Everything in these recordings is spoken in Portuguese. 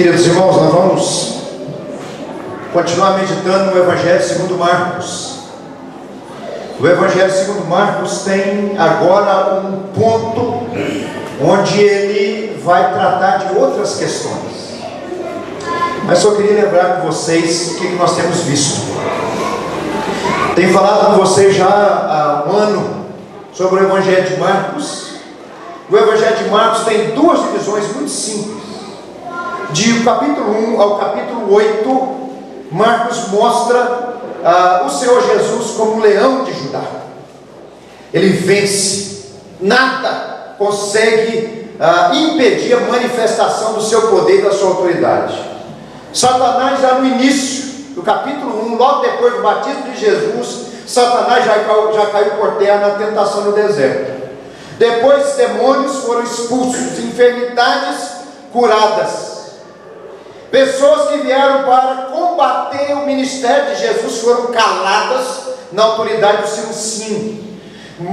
Queridos irmãos, nós vamos continuar meditando no Evangelho segundo Marcos. O Evangelho segundo Marcos tem agora um ponto onde ele vai tratar de outras questões. Mas só queria lembrar com vocês o que nós temos visto. Tenho falado com vocês já há um ano sobre o Evangelho de Marcos. O Evangelho de Marcos tem duas divisões muito simples. De capítulo 1 ao capítulo 8, Marcos mostra o Senhor Jesus como leão de Judá. Ele vence, nada consegue impedir a manifestação do seu poder e da sua autoridade. Satanás, já no início do capítulo 1, logo depois do batismo de Jesus, Satanás já caiu por terra na tentação no deserto. Depois, demônios foram expulsos, enfermidades curadas. Pessoas que vieram para combater o ministério de Jesus foram caladas na autoridade do seu ensino. Um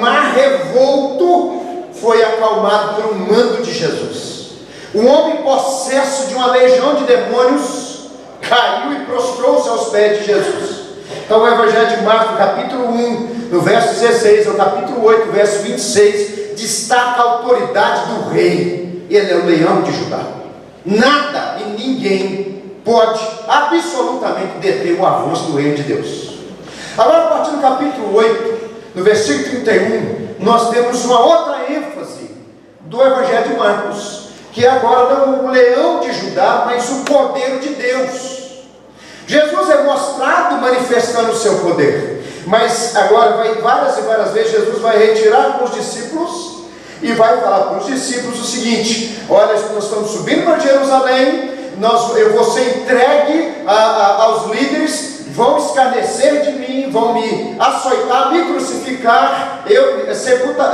mar revolto foi acalmado por um mando de Jesus. Um homem possesso de uma legião de demônios caiu e prostrou-se aos pés de Jesus. Então o Evangelho de Marcos, capítulo 1, no verso 16 ao capítulo 8, verso 26, destaca a autoridade do rei. Ele é o leão de Judá. Nada e ninguém pode absolutamente deter o avanço do reino de Deus. Agora, a partir do capítulo 8, no versículo 31, nós temos uma outra ênfase do Evangelho de Marcos, que é agora não o leão de Judá, mas o Cordeiro de Deus. Jesus é mostrado manifestando o seu poder, mas agora várias e várias vezes Jesus vai retirar com os discípulos e vai falar para os discípulos o seguinte: olha, nós estamos subindo para Jerusalém, eu vou ser entregue aos líderes, vão escarnecer de mim, vão me açoitar, me crucificar, eu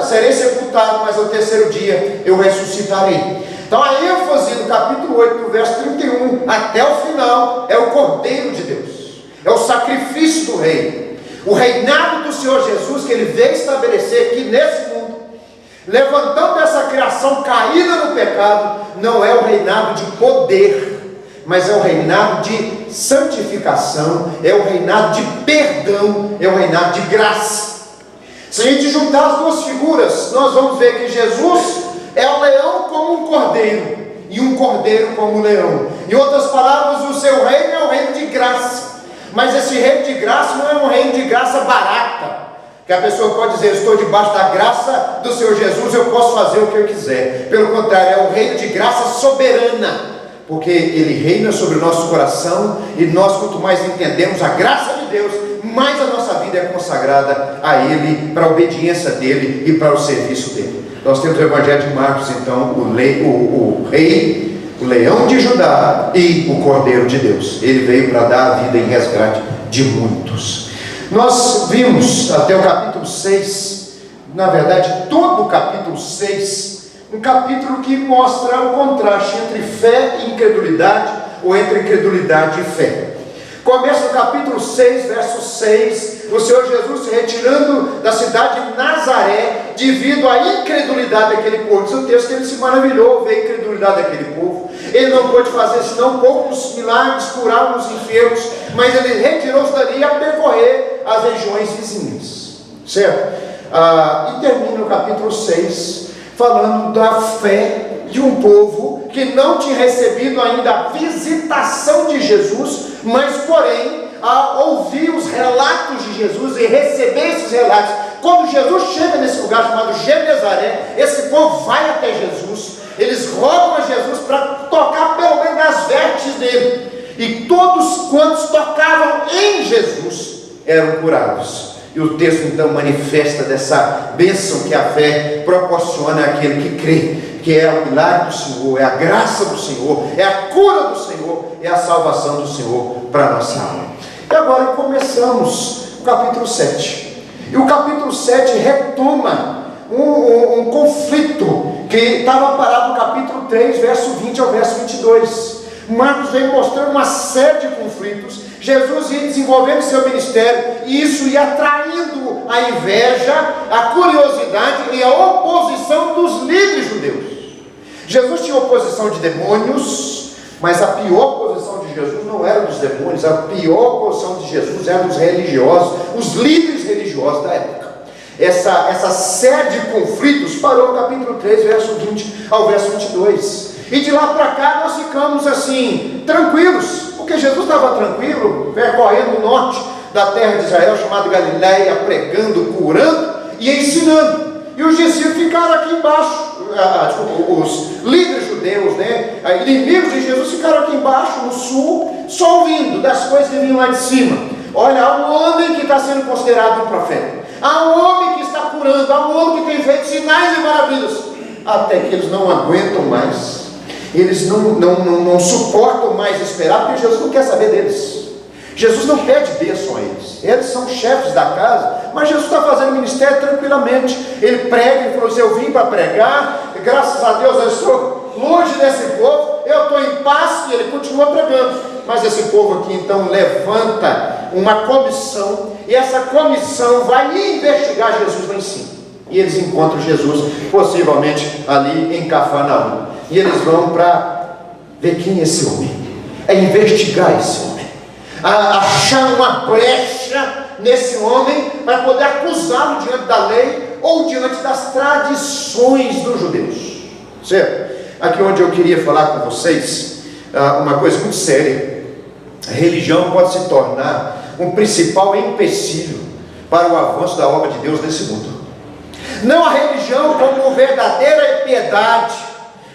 serei sepultado, mas ao terceiro dia eu ressuscitarei. Então a ênfase do capítulo 8, do verso 31 até o final, é o Cordeiro de Deus, é o sacrifício do rei, o reinado do Senhor Jesus que ele veio estabelecer aqui nesse mundo, levantando essa criação caída no pecado. Não é o reinado de poder, mas é o reinado de santificação, é o reinado de perdão, é o reinado de graça. Se a gente juntar as duas figuras, nós vamos ver que Jesus é o leão como um cordeiro, e um cordeiro como um leão. Em outras palavras, o seu reino é o reino de graça, mas esse reino de graça não é um reino de graça barata, que a pessoa pode dizer: estou debaixo da graça do Senhor Jesus, eu posso fazer o que eu quiser. Pelo contrário, é o reino de graça soberana, porque Ele reina sobre o nosso coração, e nós, quanto mais entendemos a graça de Deus, mais a nossa vida é consagrada a Ele, para a obediência dEle e para o serviço dEle. Nós temos o Evangelho de Marcos, então, o rei, o leão de Judá e o Cordeiro de Deus. Ele veio para dar a vida em resgate de muitos. Nós vimos até o capítulo 6, na verdade todo o capítulo 6, um capítulo que mostra o contraste entre fé e incredulidade, ou entre incredulidade e fé. Começa no capítulo 6, verso 6, o Senhor Jesus se retirando da cidade de Nazaré, devido à incredulidade daquele povo. Diz o texto que ele se maravilhou, veio a incredulidade daquele povo. Ele não pôde fazer senão poucos milagres, curar os enfermos, mas ele retirou-se dali a percorrer as regiões vizinhas, certo? E termina o capítulo 6 falando da fé de um povo que não tinha recebido ainda a visitação de Jesus, mas porém a ouvir os relatos de Jesus e receber esses relatos. Quando Jesus chega nesse lugar chamado Genezaré, esse povo vai até Jesus, eles rogam a Jesus para tocar pelo menos nas vestes dele, e todos quantos tocavam em Jesus eram curados. E o texto então manifesta dessa bênção que a fé proporciona àquele que crê, que é o milagre do Senhor, é a graça do Senhor, é a cura do Senhor, é a salvação do Senhor para a nossa alma. E agora começamos o capítulo 7. E o capítulo 7 retoma um conflito que estava parado no capítulo 3, verso 20 ao verso 22. Marcos vem mostrando uma série de conflitos. Jesus ia desenvolvendo seu ministério, e isso ia atraindo a inveja, a curiosidade e a oposição dos líderes judeus. Jesus tinha oposição de demônios, Mas a pior posição de Jesus não era dos demônios, a pior posição de Jesus era dos religiosos, os líderes religiosos da época. Essa série de conflitos parou no capítulo 3, verso 20 ao verso 22. E de lá para cá nós ficamos assim, tranquilos, porque Jesus estava tranquilo, percorrendo o norte da terra de Israel, chamado Galileia, pregando, curando e ensinando. E os discípulos ficaram aqui embaixo, os líderes judeus, inimigos de Jesus, ficaram aqui embaixo, no sul, só ouvindo das coisas que vinham lá de cima. Olha, há um homem que está sendo considerado um profeta, há um homem que está curando, há um homem que tem feito sinais e maravilhas, até que eles não aguentam mais, eles não suportam mais esperar, porque Jesus não quer saber deles. Jesus não pede bênção a eles são chefes da casa, mas Jesus está fazendo ministério tranquilamente. Ele prega, ele falou assim: eu vim para pregar, graças a Deus eu estou longe desse povo, eu estou em paz, e ele continua pregando. Mas esse povo aqui então levanta uma comissão, e essa comissão vai investigar Jesus lá em cima, e eles encontram Jesus possivelmente ali em Cafarnaum, e eles vão para ver quem é esse homem, investigar esse homem, achar uma brecha nesse homem para poder acusá-lo diante da lei ou diante das tradições dos judeus. Certo? Aqui onde eu queria falar com vocês uma coisa muito séria. A religião pode se tornar um principal empecilho para o avanço da obra de Deus nesse mundo. Não a religião como verdadeira piedade,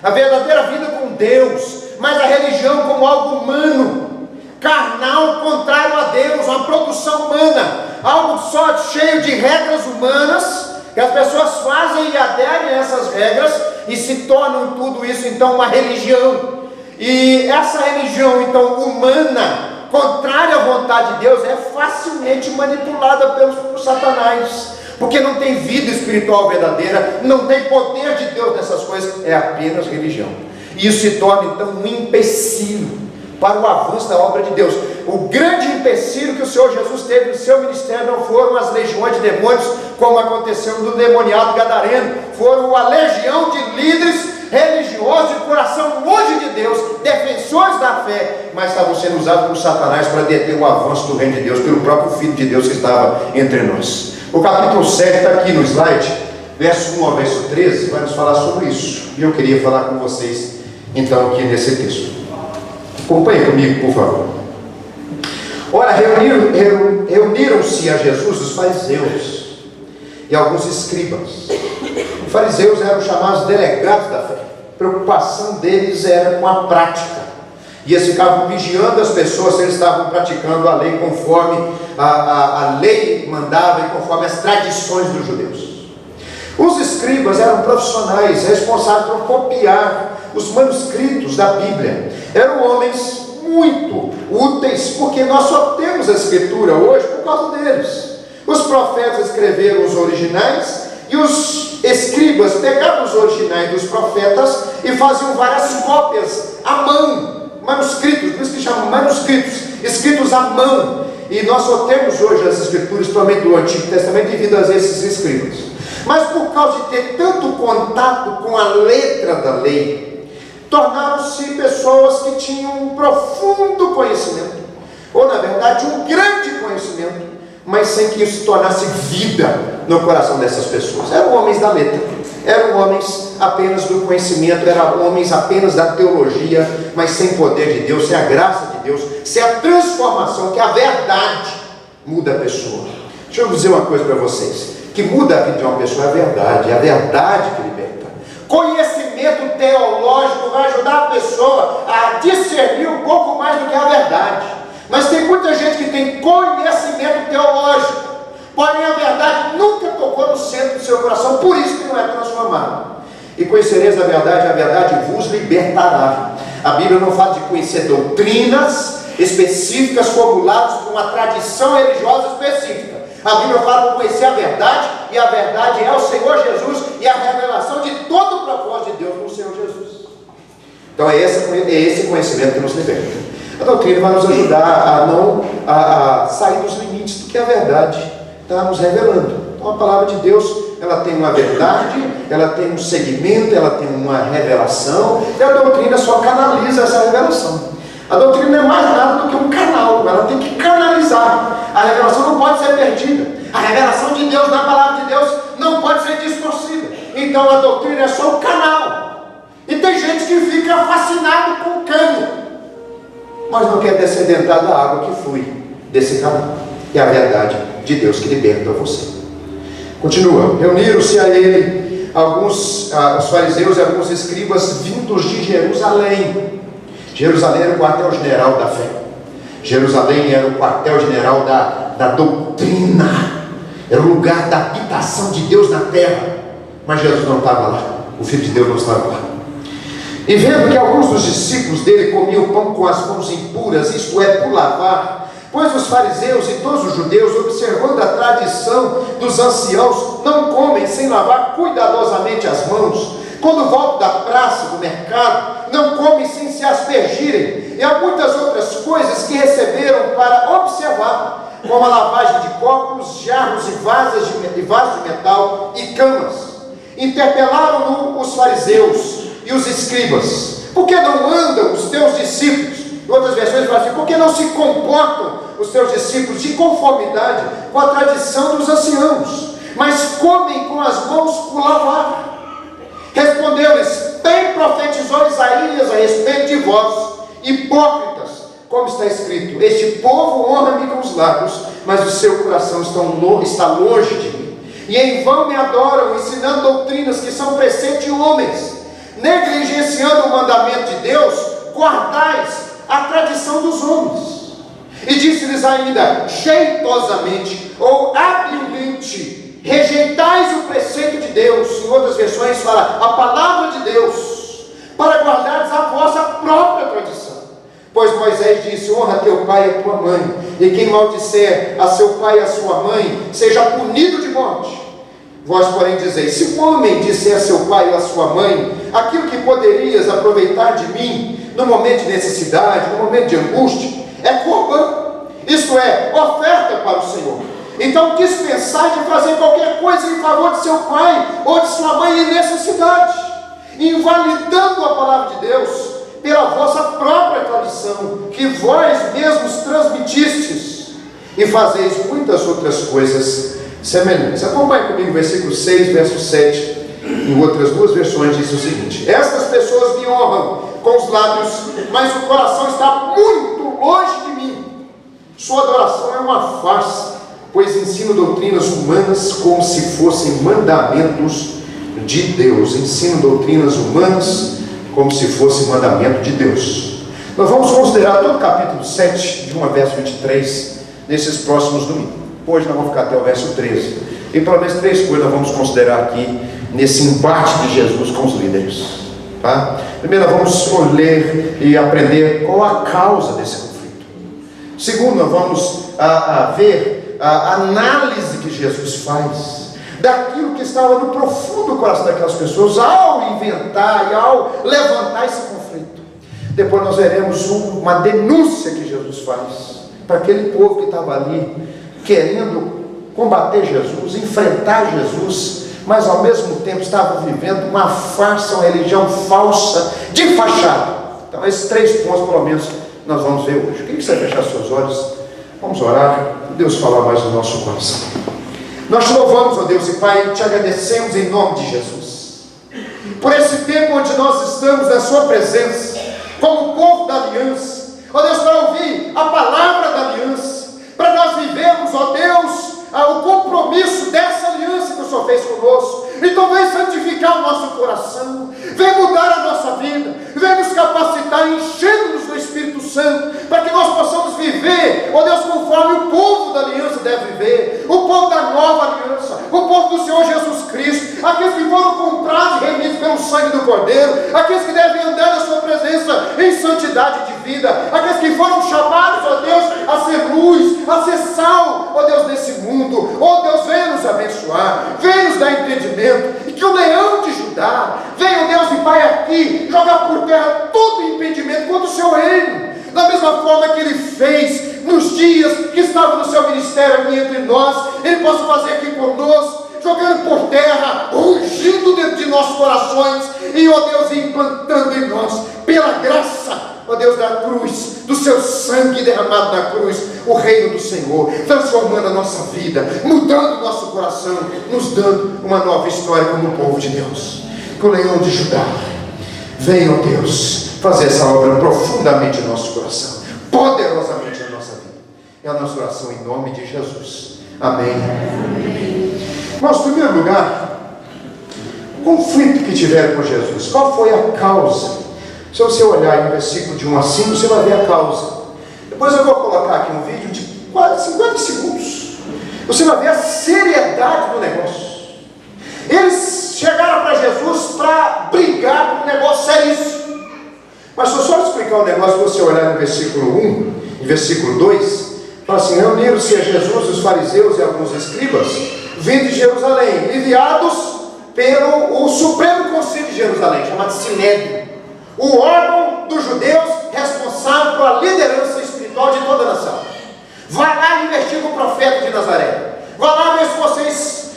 a verdadeira vida com Deus, mas a religião como algo humano, carnal, contrário a Deus, uma produção humana, algo só cheio de regras humanas, que as pessoas fazem e aderem a essas regras, e se tornam tudo isso então uma religião. E essa religião então humana, contrária à vontade de Deus, é facilmente manipulada por Satanás, porque não tem vida espiritual verdadeira, não tem poder de Deus nessas coisas, é apenas religião. E isso se torna então um empecilho para o avanço da obra de Deus. O grande empecilho que o Senhor Jesus teve no seu ministério não foram as legiões de demônios, como aconteceu no demoniado gadareno, foram a legião de líderes religiosos de coração longe de Deus, defensores da fé, mas estavam sendo usados por Satanás para deter o avanço do reino de Deus, pelo próprio Filho de Deus que estava entre nós. O capítulo 7 está aqui no slide, verso 1 ao verso 13, vai nos falar sobre isso, e eu queria falar com vocês então aqui nesse texto. Acompanhe comigo, por favor. Ora, reuniram-se a Jesus os fariseus e alguns escribas. Os fariseus eram chamados delegados da fé. A preocupação deles era com a prática, e eles ficavam vigiando as pessoas se eles estavam praticando a lei conforme a lei mandava e conforme as tradições dos judeus. Os escribas eram profissionais responsáveis por copiar os manuscritos da Bíblia. Eram homens muito úteis, porque nós só temos a escritura hoje por causa deles. Os profetas escreveram os originais, e os escribas pegavam os originais dos profetas e faziam várias cópias à mão, manuscritos, por isso que chamam manuscritos, escritos à mão. E nós só temos hoje as escrituras, principalmente do Antigo Testamento, devido a esses escribas. Mas por causa de ter tanto contato com a letra da lei, tornaram-se pessoas que tinham um profundo conhecimento, ou na verdade um grande conhecimento, mas sem que isso tornasse vida no coração dessas pessoas. Eram homens da letra, eram homens apenas do conhecimento, eram homens apenas da teologia, mas sem poder de Deus, sem a graça de Deus, sem a transformação, que a verdade muda a pessoa. Deixa eu dizer uma coisa para vocês, que muda a vida de uma pessoa é a verdade que liberta. Conhecimento teológico vai ajudar a pessoa a discernir um pouco mais do que a verdade. Mas tem muita gente que tem conhecimento teológico, porém a verdade nunca tocou no centro do seu coração, por isso que não é transformado. E conhecereis a verdade vos libertará. A Bíblia não fala de conhecer doutrinas específicas formuladas por uma tradição religiosa específica. A Bíblia fala de conhecer a verdade, e a verdade é o Senhor Jesus e a revelação de todo o propósito de Deus no Senhor Jesus. Então é esse conhecimento que nos liberta. A doutrina vai nos ajudar a sair dos limites do que a verdade está nos revelando. Então a palavra de Deus, ela tem uma verdade, ela tem um segmento, ela tem uma revelação, e a doutrina só canaliza essa revelação. revelação não pode ser perdida. A revelação de Deus, na palavra de Deus, não pode ser distorcida. Então a doutrina é só o canal. E tem gente que fica fascinado com o cano, mas não quer descer dentro da água que flui desse canal. É a verdade de Deus que liberta você. Continua. Reuniram-se a ele os fariseus e alguns escribas vindos de Jerusalém. Jerusalém era o quartel-general da fé. Jerusalém era o quartel-general da doutrina. Era o lugar da habitação de Deus na terra. Mas Jesus não estava lá. O Filho de Deus não estava lá. E vendo que alguns dos discípulos dele comiam pão com as mãos impuras, isto é, por lavar, pois os fariseus e todos os judeus, observando a tradição dos anciãos, não comem sem lavar cuidadosamente as mãos. Quando voltam da praça, do mercado, não comem sem se aspergirem. E há muitas outras coisas que receberam para observar, como a lavagem de copos, jarros e vasos de metal e camas. Interpelaram-no os fariseus e os escribas: por que não andam os teus discípulos? Em outras versões falam assim: por que não se comportam os teus discípulos de conformidade com a tradição dos anciãos, mas comem com as mãos por lavar? Respondeu-lhes: bem profetizou Isaías a respeito de vós, hipócritas, como está escrito: este povo honra-me com os lábios, mas o seu coração está longe de mim. E em vão me adoram, ensinando doutrinas que são preceitos de homens. Negligenciando o mandamento de Deus, guardais a tradição dos homens. E disse-lhes ainda, jeitosamente ou habilmente, rejeitais o preceito de Deus. Em outras versões fala a palavra de Deus, para guardares a vossa própria tradição. Pois Moisés disse: honra teu pai e a tua mãe, e quem maldisser a seu pai e a sua mãe, seja punido de morte. Vós, porém, dizeis: se um homem disser a seu pai ou a sua mãe aquilo que poderias aproveitar de mim no momento de necessidade, no momento de angústia, é corbã, isto é, oferta para o Senhor. Então dispensai de fazer qualquer coisa em favor de seu pai ou de sua mãe em necessidade, invalidando a palavra de Deus pela vossa própria tradição, que vós mesmos transmitistes, e fazeis muitas outras coisas semelhantes. Acompanhe comigo o versículo 6, verso 7. Em outras duas versões diz o seguinte: estas pessoas me honram com os lábios, mas o coração está muito longe de mim. Sua adoração é uma farsa, pois ensinam doutrinas humanas como se fossem mandamentos de Deus. Ensinam doutrinas humanas como se fosse mandamento de Deus. Nós vamos considerar todo o capítulo 7, de 1 a verso 23, nesses próximos domingos. Hoje nós vamos ficar até o verso 13. E pelo menos 3 coisas nós vamos considerar aqui, nesse embate de Jesus com os líderes. Tá? Primeiro, nós vamos ler e aprender qual a causa desse conflito. Segundo, nós vamos ver a análise que Jesus faz daquilo que estava no profundo coração daquelas pessoas ao inventar e ao levantar esse conflito. Depois nós veremos uma denúncia que Jesus faz para aquele povo que estava ali querendo combater Jesus, enfrentar Jesus, mas ao mesmo tempo estava vivendo uma farsa, uma religião falsa de fachada. Então esses 3 pontos pelo menos nós vamos ver hoje. Quem quiser fechar seus olhos, vamos orar, Deus falar mais no nosso coração. Nós te louvamos, ó Deus e Pai, e te agradecemos em nome de Jesus, por esse tempo onde nós estamos na sua presença, como povo da aliança, ó Deus, para ouvir a palavra da aliança, para nós vivermos, ó Deus, o compromisso dessa aliança que o Senhor fez conosco. Então vem santificar o nosso coração, vem mudar a nossa vida, vem nos capacitar, enchendo-nos do Espírito Santo, para que nós possamos viver, ó Deus, conforme o povo da aliança deve viver, o povo da nova aliança, o povo do Senhor Jesus Cristo, aqueles que foram comprados e remidos pelo sangue do Cordeiro, aqueles que devem andar na sua presença em santidade de vida, aqueles que foram chamados, ó Deus, a ser luz, a ser sal, ó Deus, nesse mundo. Ó Deus, venha nos abençoar, venha nos dar entendimento, e que o leão de Judá venha, ó Deus e Pai, aqui jogar por terra todo o impedimento contra o seu reino, da mesma forma que ele fez nos dias que estava no seu ministério aqui entre nós. Ele possa fazer aqui conosco, jogando por terra, rugindo dentro de nossos corações, e ó Deus, implantando em nós, pela graça, ó Deus, da cruz, do seu sangue derramado na cruz, o reino do Senhor, transformando a nossa vida, mudando o nosso coração, nos dando uma nova história como povo de Deus. Que o leão de Judá venha, ó Deus, fazer essa obra profundamente em nosso coração, poderosamente na nossa vida. É a nossa oração em nome de Jesus. Amém. Mas, em primeiro lugar, o conflito que tiveram com Jesus, qual foi a causa? Se você olhar em versículo de 1 a 5, você vai ver a causa. Depois eu vou colocar aqui um vídeo de quase 50 segundos. Você vai ver a seriedade do negócio. Eles chegaram para Jesus para brigar com um negócio seríssimo. Mas se eu só explicar o negócio, você olhar no versículo 1 e versículo 2, fala assim: reuniram-se a Jesus os fariseus e alguns escribas, vindo de Jerusalém, enviados pelo Supremo Conselho de Jerusalém, chamado Sinédrio, o órgão dos judeus responsável pela liderança espiritual de toda a nação. Vai lá e investiga o profeta de Nazaré. Vai lá ver se vocês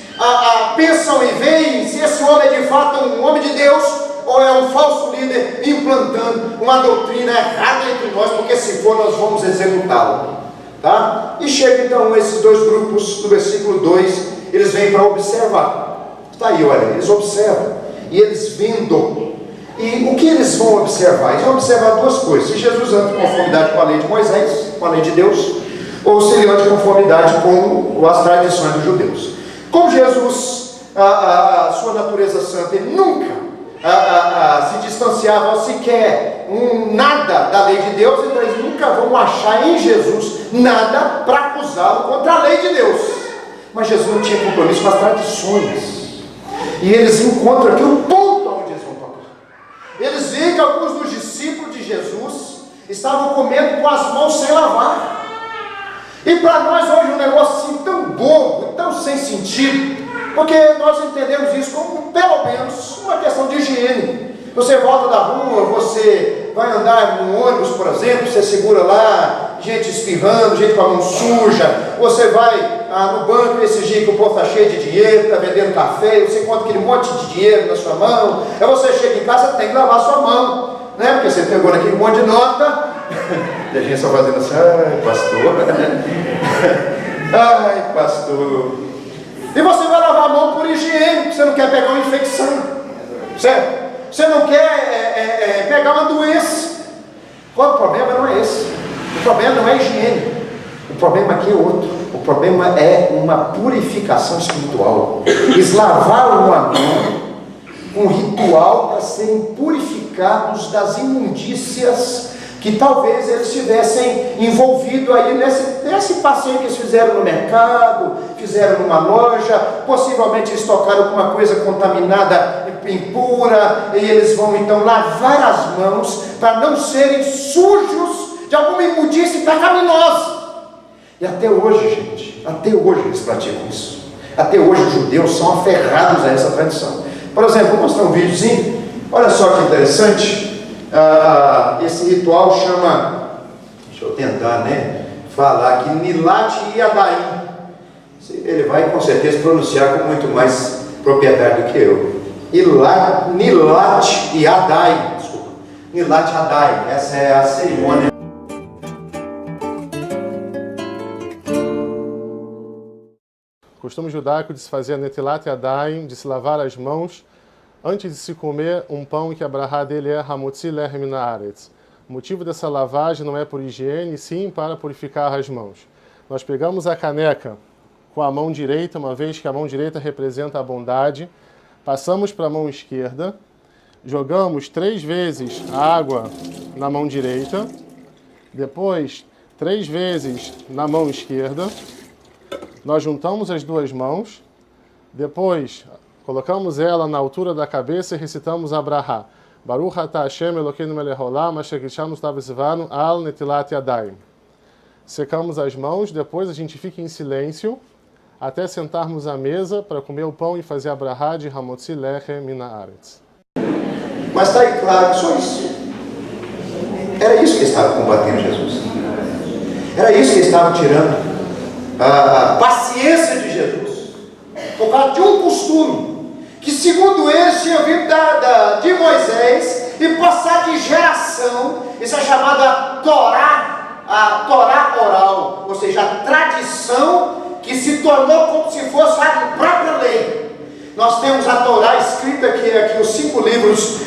pensam e veem se esse homem é de fato um homem de Deus ou é um falso líder implantando uma doutrina errada entre nós, porque se for nós vamos executá-lo. Tá? E chega então esses dois grupos, no versículo 2, eles vêm para observar. Está aí, olha, eles observam. E eles vendo. E o que eles vão observar? Eles vão observar duas coisas: se Jesus anda em conformidade com a lei de Moisés, com a lei de Deus, ou se ele anda em conformidade com as tradições dos judeus. Como Jesus, a sua natureza santa, ele nunca se distanciava sequer nada da lei de Deus, então eles nunca vão achar em Jesus nada para acusá-lo contra a lei de Deus. Mas Jesus não tinha compromisso com as tradições. E eles encontram aqui o ponto onde eles vão tocar. Eles veem que alguns dos discípulos de Jesus estavam comendo com as mãos sem lavar. E para nós hoje um negócio assim tão bobo, tão sem sentido, porque nós entendemos isso como pelo menos uma questão de higiene. Você volta da rua, você vai andar no ônibus, por exemplo, você segura lá, gente espirrando, gente com a mão suja, você vai no banco esse dia que o povo está cheio de dinheiro, está vendendo café, você encontra aquele monte de dinheiro na sua mão, aí você chega em casa, tem que lavar a sua mão, né? Porque você pegou naquele monte de nota, e a gente só fazendo assim: ai pastor, ai pastor. E você vai lavar a mão por higiene, porque você não quer pegar uma infecção, certo? Você não quer pegar uma doença. O problema não é esse. O problema não é higiene. O problema aqui é outro. O problema é uma purificação espiritual. Eles lavaram a mão, um ritual para serem purificados das imundícias que talvez eles tivessem envolvido aí nesse passeio que eles fizeram no mercado, fizeram numa loja, possivelmente eles tocaram alguma coisa contaminada, impura, e eles vão então lavar as mãos para não serem sujos de alguma imundície pecaminosa. E até hoje, gente, até hoje eles praticam isso. Até hoje os judeus são aferrados a essa tradição. Por exemplo, vou mostrar um videozinho. Olha só que interessante. Esse ritual chama, deixa eu tentar falar aqui, Nilat Yadayim. Ele vai com certeza pronunciar com muito mais propriedade do que eu. Nilat Yadayim, desculpa. Nilat Yadayim, essa é a cerimônia. Costume judaico de se fazer Netilat Yadayim, de se lavar as mãos antes de se comer um pão que a brahá dele é Hamotzi Lechem Min Haaretz. O motivo dessa lavagem não é por higiene, sim para purificar as mãos. Nós pegamos a caneca com a mão direita, uma vez que a mão direita representa a bondade, passamos para a mão esquerda, jogamos 3 vezes a água na mão direita, depois 3 vezes na mão esquerda, nós juntamos as duas mãos, depois colocamos ela na altura da cabeça e recitamos a brahá. Baruch atah Hashem Elokeinu melech haolam asher kidshanu tzivanu al netilat yadayim. Secamos as mãos, depois a gente fica em silêncio até sentarmos à mesa para comer o pão e fazer a brahá de Hamotzi Lechem Min Haaretz. Mas está aí claro que só isso. Era isso que estava combatendo Jesus. Era isso que estava tirando a paciência de Jesus, por causa de um costume que, segundo eles, tinha vindo de Moisés e passar de geração. Isso é chamada Torá seja, a tradição que se tornou como se fosse a própria lei. Nós temos a Torá escrita aqui os 5 livros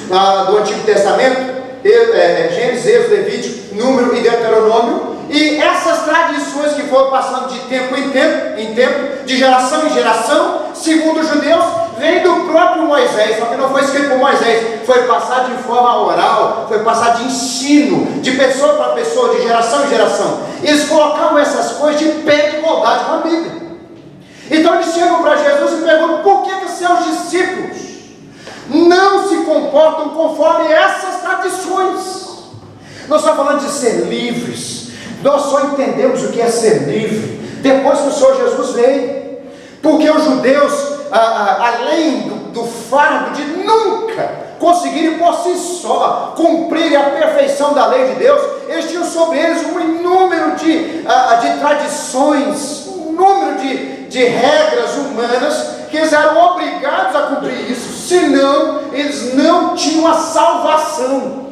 do Antigo Testamento, Gênesis, Êxodo, Levítico, Número e Deuteronômio, e essas tradições que foram passando de tempo em tempo, de geração em geração, segundo os judeus, vem do próprio Moisés, só que não foi escrito por Moisés, foi passado de forma oral, foi passado de ensino, de pessoa para pessoa, de geração em geração. Eles colocavam essas coisas de pé de igualdade com a Bíblia. Então eles chegam para Jesus e perguntam: por que os seus discípulos não se comportam conforme essas tradições? Nós estamos falando de ser livres. Nós só entendemos o que é ser livre depois que o Senhor Jesus veio, porque os judeus, além do fardo de nunca conseguirem por si só cumprir a perfeição da lei de Deus, eles tinham sobre eles um número de tradições, um número de regras humanas, que eles eram obrigados a cumprir isso, senão eles não tinham a salvação.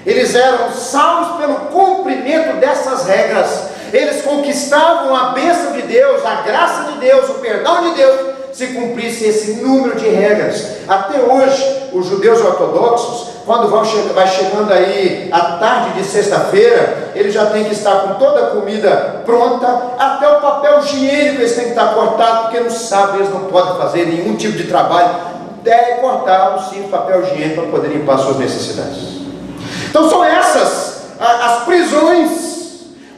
Eles eram salvos pelo cumprimento dessas regras. Eles conquistavam a bênção de Deus, a graça de Deus, o perdão de Deus, se cumprisse esse número de regras. Até hoje, os judeus ortodoxos, quando vai chegando aí a tarde de sexta-feira, eles já têm que estar com toda a comida pronta, até o papel higiênico eles têm que estar cortado, porque no sábado eles não podem fazer nenhum tipo de trabalho, deve cortar o simples papel higiênico para poder limpar suas necessidades. Então são essas as prisões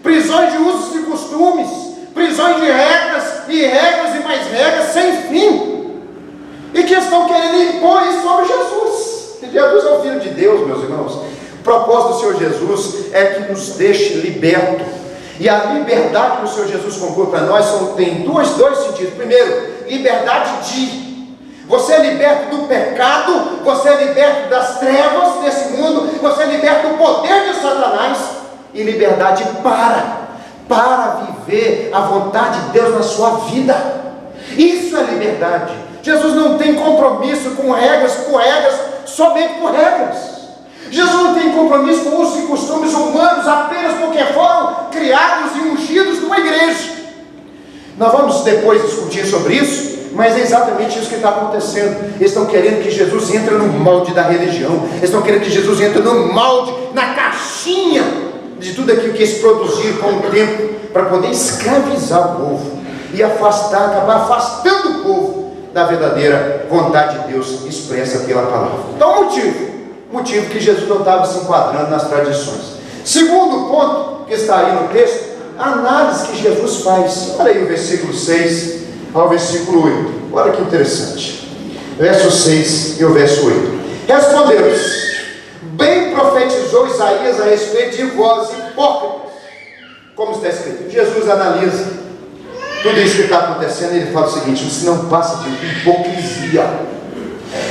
de usos e costumes, prisões de regras e mais regras sem fim, e que estão querendo impor isso sobre Jesus. E Jesus é o Filho de Deus, meus irmãos. O propósito do Senhor Jesus é que nos deixe liberto, e a liberdade que o Senhor Jesus comprou para nós tem dois sentidos. Primeiro, liberdade de você é liberto do pecado, você é liberto das trevas desse mundo, você é liberto do poder de Satanás, e liberdade para viver a vontade de Deus na sua vida. Isso é liberdade. Jesus não tem compromisso com regras, somente por regras. Jesus não tem compromisso com usos e costumes humanos apenas porque foram criados e ungidos numa igreja. Nós vamos depois discutir sobre isso, mas é exatamente isso que está acontecendo. Eles estão querendo que Jesus entre no molde da religião, eles estão querendo que Jesus entre no molde, na caixinha de tudo aquilo que eles produziram com o tempo, para poder escravizar o povo e acabar afastando o povo da verdadeira vontade de Deus expressa pela palavra. Então, motivo que Jesus não estava se enquadrando nas tradições. Segundo ponto que está aí no texto, a análise que Jesus faz. Olha aí o versículo 6 ao versículo 8. Olha que interessante. Verso 6 e o verso 8. Respondeu-lhes: bem profetizou Isaías a respeito de vós, hipócritas. Como está escrito? Jesus analisa tudo isso que está acontecendo e ele fala o seguinte: isso não passa de hipocrisia.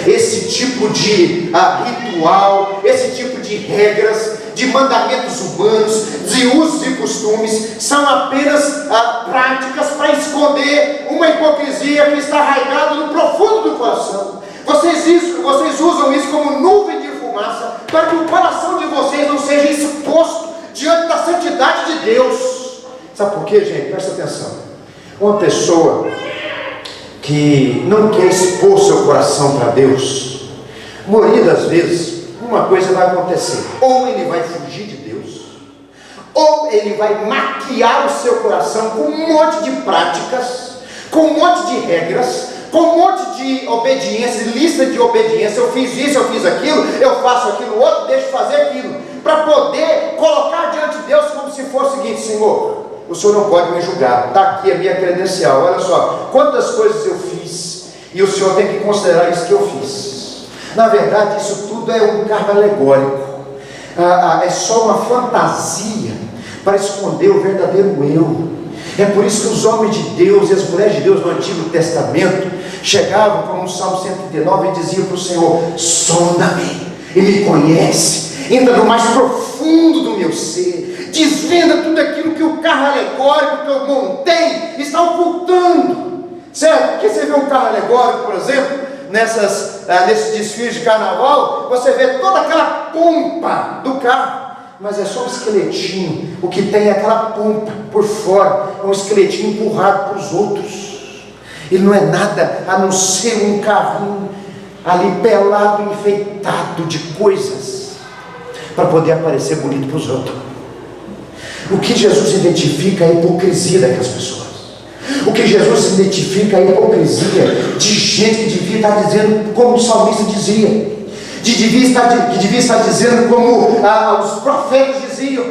Esse tipo de ritual, esse tipo de regras, de mandamentos humanos, de usos e costumes, são apenas práticas para esconder uma hipocrisia que está arraigada no profundo do coração. Vocês usam isso como nuvem de fumaça, para que o coração de vocês não seja exposto diante da santidade de Deus. Sabe por quê, gente? Presta atenção. Uma pessoa que não quer expor seu coração para Deus, a maioria das vezes, uma coisa vai acontecer: ou ele vai fugir de Deus, ou ele vai maquiar o seu coração com um monte de práticas, com um monte de regras, com um monte de obediência, lista de obediência. Eu fiz isso, eu fiz aquilo, eu faço aquilo outro, deixo de fazer aquilo, para poder colocar diante de Deus como se fosse o seguinte: Senhor, o Senhor não pode me julgar, está aqui a minha credencial, olha só quantas coisas eu fiz, e o Senhor tem que considerar isso que eu fiz. Na verdade, isso tudo é um cargo alegórico, é só uma fantasia para esconder o verdadeiro eu. É por isso que os homens de Deus e as mulheres de Deus no Antigo Testamento chegavam como no Salmo 139 e diziam para o Senhor: sonda-me e me conhece, entra no mais profundo do meu ser, desvenda tudo aquilo que o carro alegórico que eu montei está ocultando. Certo? Porque você vê um carro alegórico, por exemplo, nesses desfiles de carnaval, você vê toda aquela pompa do carro, mas é só um esqueletinho. O que tem é aquela pompa por fora, é um esqueletinho empurrado para os outros. Ele não é nada a não ser um carrinho ali pelado, enfeitado de coisas, para poder aparecer bonito para os outros. O que Jesus identifica é a hipocrisia daquelas pessoas. O que Jesus identifica é a hipocrisia de gente que devia estar dizendo como o salmista dizia, que devia estar dizendo como os profetas diziam,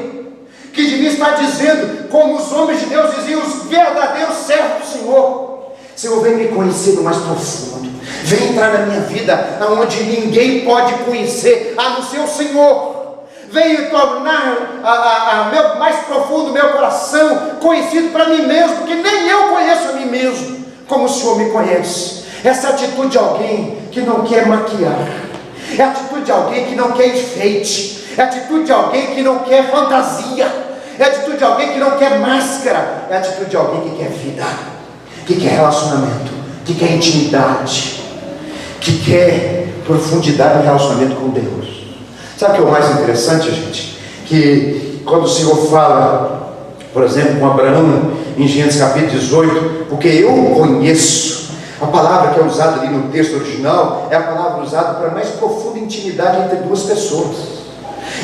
que devia estar dizendo como os homens de Deus diziam, os verdadeiros servos do Senhor. Senhor, vem me conhecer no mais profundo, vem entrar na minha vida onde ninguém pode conhecer a não ser o Senhor. Venho tornar meu mais profundo, meu coração conhecido para mim mesmo, que nem eu conheço a mim mesmo, como o Senhor me conhece. Essa é a atitude de alguém que não quer maquiar, é a atitude de alguém que não quer enfeite, é a atitude de alguém que não quer fantasia, é a atitude de alguém que não quer máscara, é a atitude de alguém que quer vida, que quer relacionamento, que quer intimidade, que quer profundidade no relacionamento com Deus. Sabe o que é o mais interessante, gente? Que quando o Senhor fala, por exemplo, com Abraão, em Gênesis capítulo 18, porque eu conheço, a palavra que é usada ali no texto original, é a palavra usada para mais profunda intimidade entre duas pessoas.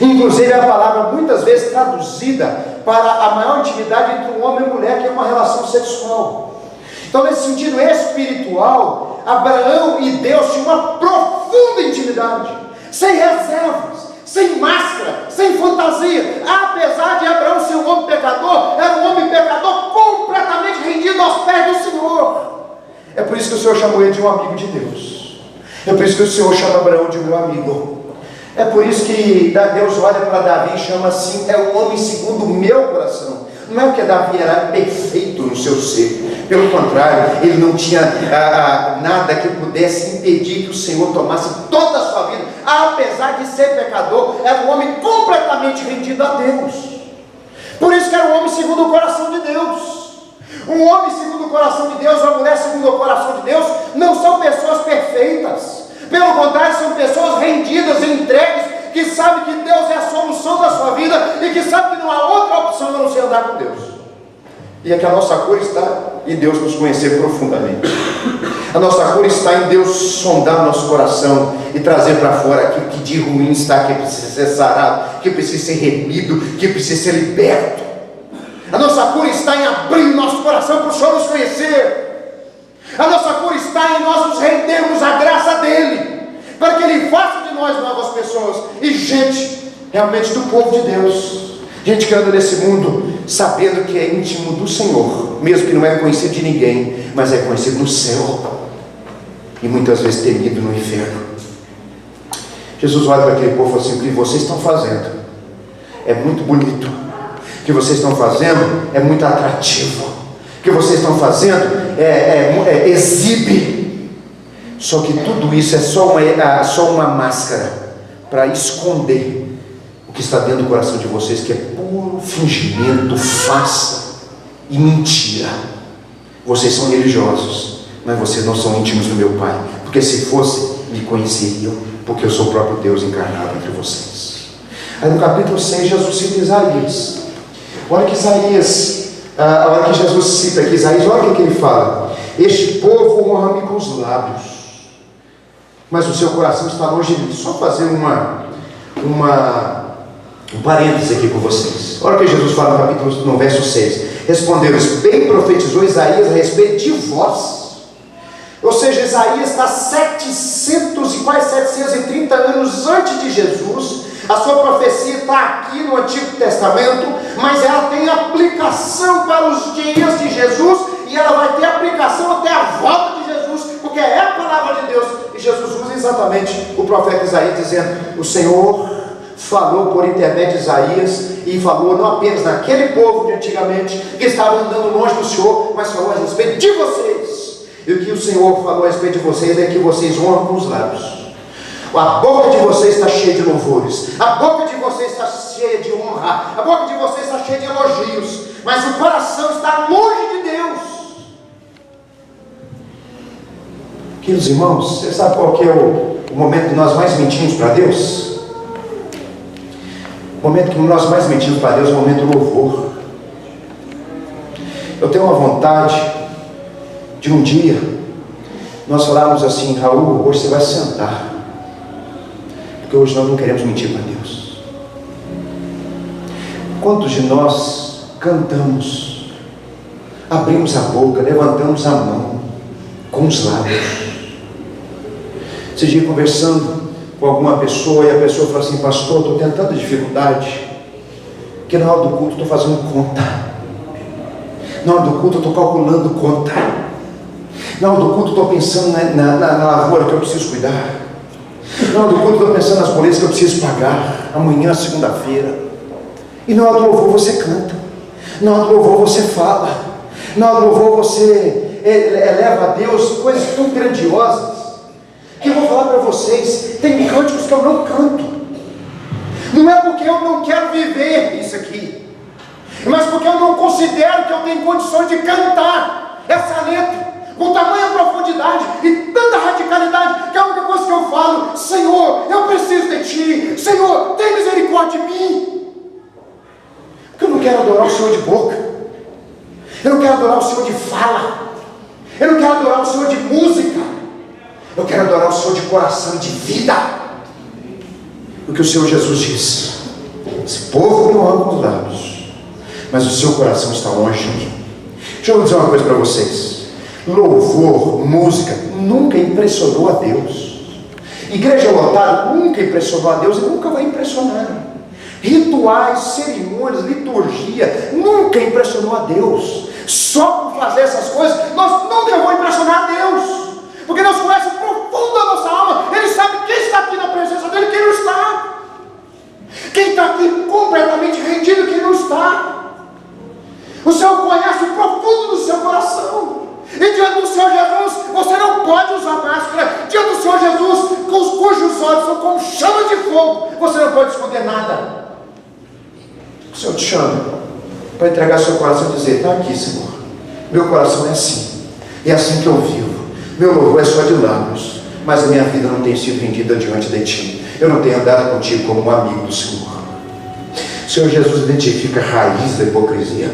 Inclusive é a palavra muitas vezes traduzida para a maior intimidade entre um homem e mulher, que é uma relação sexual. Então, nesse sentido espiritual, Abraão e Deus tinham uma profunda intimidade, sem reservas, sem máscara, sem fantasia. Apesar de Abraão ser um homem pecador, era um homem pecador completamente rendido aos pés do Senhor. É por isso que o Senhor chamou ele de um amigo de Deus. É por isso que o Senhor chama Abraão de meu amigo. É por isso que Deus olha para Davi e chama assim, é um homem segundo o meu coração. Não é porque Davi era perfeito no seu ser, pelo contrário, ele não tinha nada que pudesse impedir que o Senhor tomasse toda a sua vida. Apesar de ser pecador, era um homem completamente rendido a Deus. Por isso que era um homem segundo o coração de Deus. Um homem segundo o coração de Deus, uma mulher segundo o coração de Deus, não são pessoas perfeitas, pelo contrário, são pessoas rendidas, entregues, que sabem que Deus é a solução da sua vida e que sabem que não há outra opção a não ser andar com Deus. E é que a nossa cura está em Deus nos conhecer profundamente. A nossa cura está em Deus sondar o nosso coração e trazer para fora aquilo que de ruim está, que precisa ser sarado, que precisa ser remido, que precisa ser liberto. A nossa cura está em abrir o nosso coração para o Senhor nos conhecer. A nossa cura está em nós nos rendermos à graça dEle, para que Ele faça de nós novas pessoas e gente realmente do povo de Deus, gente que anda nesse mundo sabendo que é íntimo do Senhor, mesmo que não é conhecido de ninguém, mas é conhecido no céu e muitas vezes temido no inferno. Jesus olha para aquele povo e fala assim: o que vocês estão fazendo é muito bonito, o que vocês estão fazendo é muito atrativo, o que vocês estão fazendo exibe. Só que tudo isso é só uma máscara para esconder o que está dentro do coração de vocês, que é puro fingimento, farsa e mentira. Vocês são religiosos, mas vocês não são íntimos do meu Pai, porque se fossem, me conheceriam, porque eu sou o próprio Deus encarnado entre vocês. Aí no capítulo 6, Jesus cita Isaías. Olha que Jesus cita aqui Isaías, olha o que ele fala: este povo honra-me com os lábios, mas o seu coração está longe de mim. Só fazer um parêntese aqui com vocês. Olha o que Jesus fala no capítulo, no verso 6. Respondeu-lhes: bem profetizou Isaías a respeito de vós. Ou seja, Isaías está 730 anos antes de Jesus. A sua profecia está aqui no Antigo Testamento, mas ela tem aplicação para os dias de Jesus, e ela vai ter aplicação até a volta de Jesus, porque é a palavra de Deus. E Jesus usa exatamente o profeta Isaías, dizendo: o Senhor falou por intermédio de Isaías, e falou não apenas naquele povo de antigamente, que estava andando longe do Senhor, mas falou a respeito de vocês. E o que o Senhor falou a respeito de vocês é que vocês honram com os lábios. A boca de vocês está cheia de louvores, a boca de vocês está cheia de honra, a boca de vocês está cheia de elogios, mas o coração está longe de Deus. Queridos irmãos, você sabe qual que é o momento que nós mais mentimos para Deus? O momento que nós mais mentimos para Deus é o momento do louvor. Eu tenho uma vontade de um dia nós falarmos assim: Raul, hoje você vai sentar, porque hoje nós não queremos mentir para Deus. Quantos de nós cantamos, abrimos a boca, levantamos a mão com os lábios? Esse dia conversando com alguma pessoa, e a pessoa fala assim: pastor, estou tendo tanta dificuldade, que na hora do culto estou fazendo conta, na hora do culto eu estou calculando conta, na hora do culto estou pensando na lavoura que eu preciso cuidar, na hora do culto estou pensando nas boletas que eu preciso pagar, amanhã, segunda-feira. E na hora do louvor você canta, na hora do louvor você fala, na hora do louvor você eleva a Deus coisas tão grandiosas, que eu vou falar para vocês. Tem cânticos que eu não canto, não é porque eu não quero viver isso aqui, mas porque eu não considero que eu tenho condições de cantar essa letra com tamanha profundidade e tanta radicalidade, que a única coisa que eu falo: Senhor, eu preciso de Ti, Senhor, tem misericórdia de mim. Porque eu não quero adorar o Senhor de boca, eu não quero adorar o Senhor de fala, eu não quero adorar o Senhor de música, eu quero adorar o Senhor de coração e de vida. O que o Senhor Jesus disse: esse povo me honra com os lábios, mas o seu coração está longe de mim. Deixa eu dizer uma coisa para vocês: louvor, música nunca impressionou a Deus. Igreja lotada nunca impressionou a Deus e nunca vai impressionar. Rituais, cerimônias, liturgia nunca impressionou a Deus. Só por fazer essas coisas nós nunca vamos impressionar a Deus, porque Deus conhece profundo a nossa alma. Ele sabe quem está aqui na presença dele e quem não está, quem está aqui completamente rendido e quem não está. O Senhor conhece o profundo do seu coração. E diante do Senhor Jesus você não pode usar máscara. Diante do Senhor Jesus, cujos olhos são como chama de fogo, você não pode esconder nada. O Senhor te chama para entregar seu coração e dizer: está aqui, Senhor, meu coração é assim, é assim que eu vivo, meu louvor é só de lábios, mas a minha vida não tem sido rendida diante de Ti, eu não tenho andado contigo como um amigo do Senhor. O Senhor Jesus identifica a raiz da hipocrisia,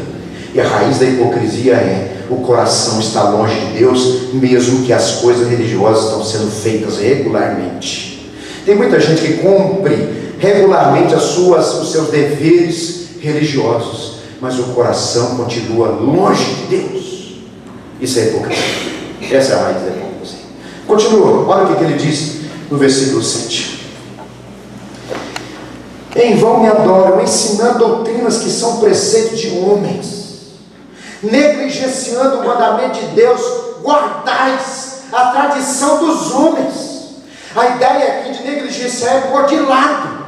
e a raiz da hipocrisia é: o coração está longe de Deus, mesmo que as coisas religiosas estão sendo feitas regularmente. Tem muita gente que cumpre regularmente os seus deveres religiosos, mas o coração continua longe de Deus. Isso é hipocrisia. Essa é a raiz da hipocrisia. Continua, olha o que ele diz no versículo 7. Em vão me adoram, ensinando doutrinas que são preceitos de homens, negligenciando o mandamento de Deus, guardais a tradição dos homens. A ideia aqui de negligenciar é pôr de lado.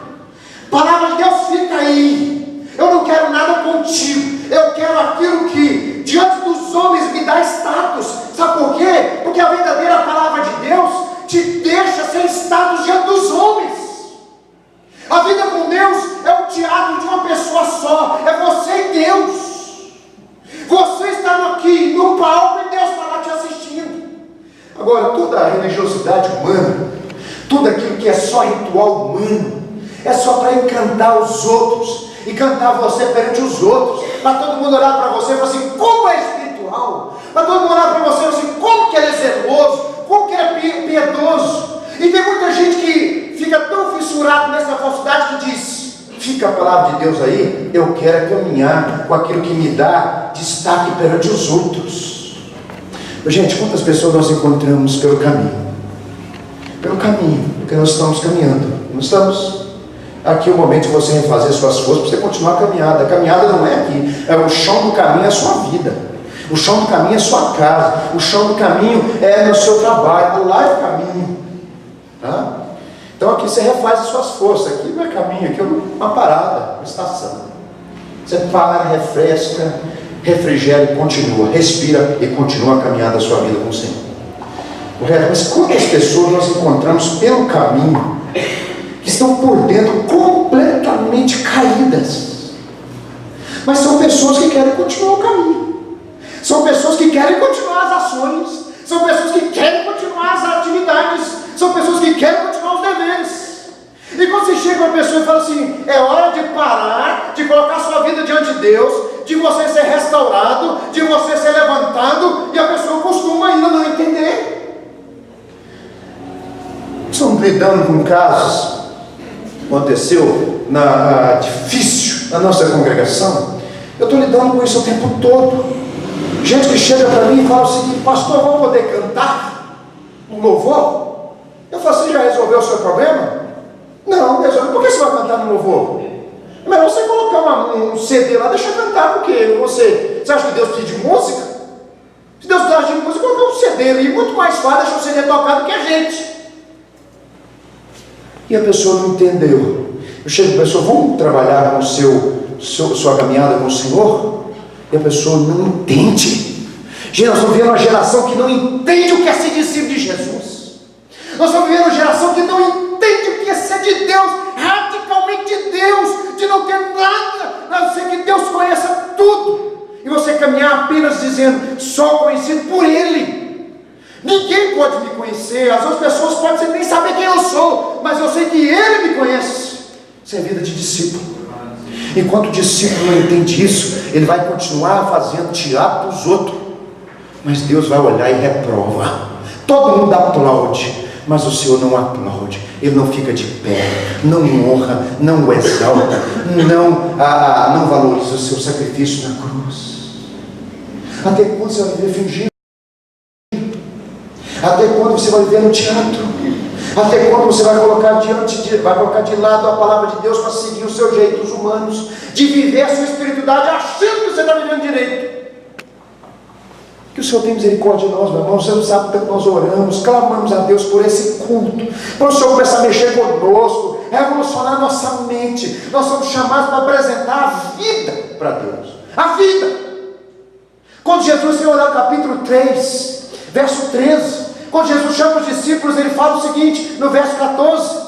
A palavra de Deus fica aí. Eu não quero nada contigo, eu quero aquilo que diante dos homens me dá status. Sabe por quê? Porque a verdadeira palavra de Deus te deixa sem status diante dos homens. A vida com Deus é um teatro de uma pessoa só, é você e Deus. Você está aqui no palco e Deus está lá te assistindo. Agora, toda a religiosidade humana, tudo aquilo que é só ritual humano, é só para encantar os outros, encantar você perante os outros, para todo mundo olhar para você e falar assim: como é espiritual, para todo mundo olhar para você e falar assim: como que ele é zeloso, como que ele é piedoso. E tem muita gente que fica tão fissurado nessa falsidade que diz: fica a palavra de Deus aí, eu quero caminhar com aquilo que me dá destaque perante os outros. Gente, quantas pessoas nós encontramos pelo caminho? Pelo caminho, porque nós estamos caminhando, não estamos? Aqui é o momento de você refazer suas forças para você continuar a caminhada. A caminhada não é aqui, é o chão do caminho, é a sua vida. O chão do caminho é a sua casa. O chão do caminho é no seu trabalho. Lá é o caminho, tá? Então aqui você refaz as suas forças. Aqui não é caminho, aqui é uma parada, uma estação. Você para, refresca, refrigera e continua, respira e continua a caminhada da sua vida com o Senhor. Correto? Mas quantas pessoas nós encontramos pelo caminho que estão por dentro completamente caídas, mas são pessoas que querem continuar o caminho, são pessoas que querem continuar as ações, são pessoas que querem continuar as atividades, são pessoas que querem continuar os deveres. E quando você chega para uma pessoa e fala assim, é hora de parar, de colocar sua vida diante de Deus, de você ser restaurado, de você ser levantado, e a pessoa costuma ainda não entender. Estamos lidando com casos, aconteceu difícil na nossa congregação. Eu estou lidando com isso o tempo todo. Gente que chega para mim e fala o seguinte, pastor, vamos poder cantar no louvor? Eu falo, você já resolveu o seu problema? Não, resolveu. Por que você vai cantar no louvor? É melhor você colocar um CD lá, deixa eu cantar, porque você acha que Deus precisa de música? Se Deus precisa de música, colocar um CD ali, muito mais fácil deixar o CD tocado que a gente. E a pessoa não entendeu. Eu chego para a pessoa, vamos trabalhar com sua caminhada com o Senhor? E a pessoa não entende. Gente, nós estamos vivendo uma geração que não entende o que é ser discípulo de Jesus. Nós estamos vivendo uma geração que não entende o que é ser de Deus, radicalmente de Deus, de não ter nada, a não ser que Deus conheça tudo. E você caminhar apenas dizendo, sou conhecido por Ele. Ninguém pode me conhecer, as outras pessoas podem nem saber quem eu sou, mas eu sei que Ele me conhece. Isso é vida de discípulo. Enquanto o discípulo não entende isso, ele vai continuar fazendo teatro dos outros, mas Deus vai olhar e reprova. Todo mundo aplaude, mas o Senhor não aplaude. Ele não fica de pé, não honra, não o exalta, não valoriza o seu sacrifício na cruz. Até quando você vai viver fingindo? Até quando você vai viver no teatro? Até quando você vai colocar de lado a palavra de Deus para seguir os seus jeitos humanos, de viver a sua espiritualidade achando que você está vivendo direito? Que o Senhor tenha misericórdia de nós, meu irmão. Você não sabe tanto nós oramos, clamamos a Deus por esse culto, para o Senhor começar a mexer conosco, revolucionar nossa mente. Nós somos chamados para apresentar a vida para Deus, a vida. Quando Jesus tem orado capítulo 3, verso 13, quando Jesus chama os discípulos, ele fala o seguinte, no verso 14,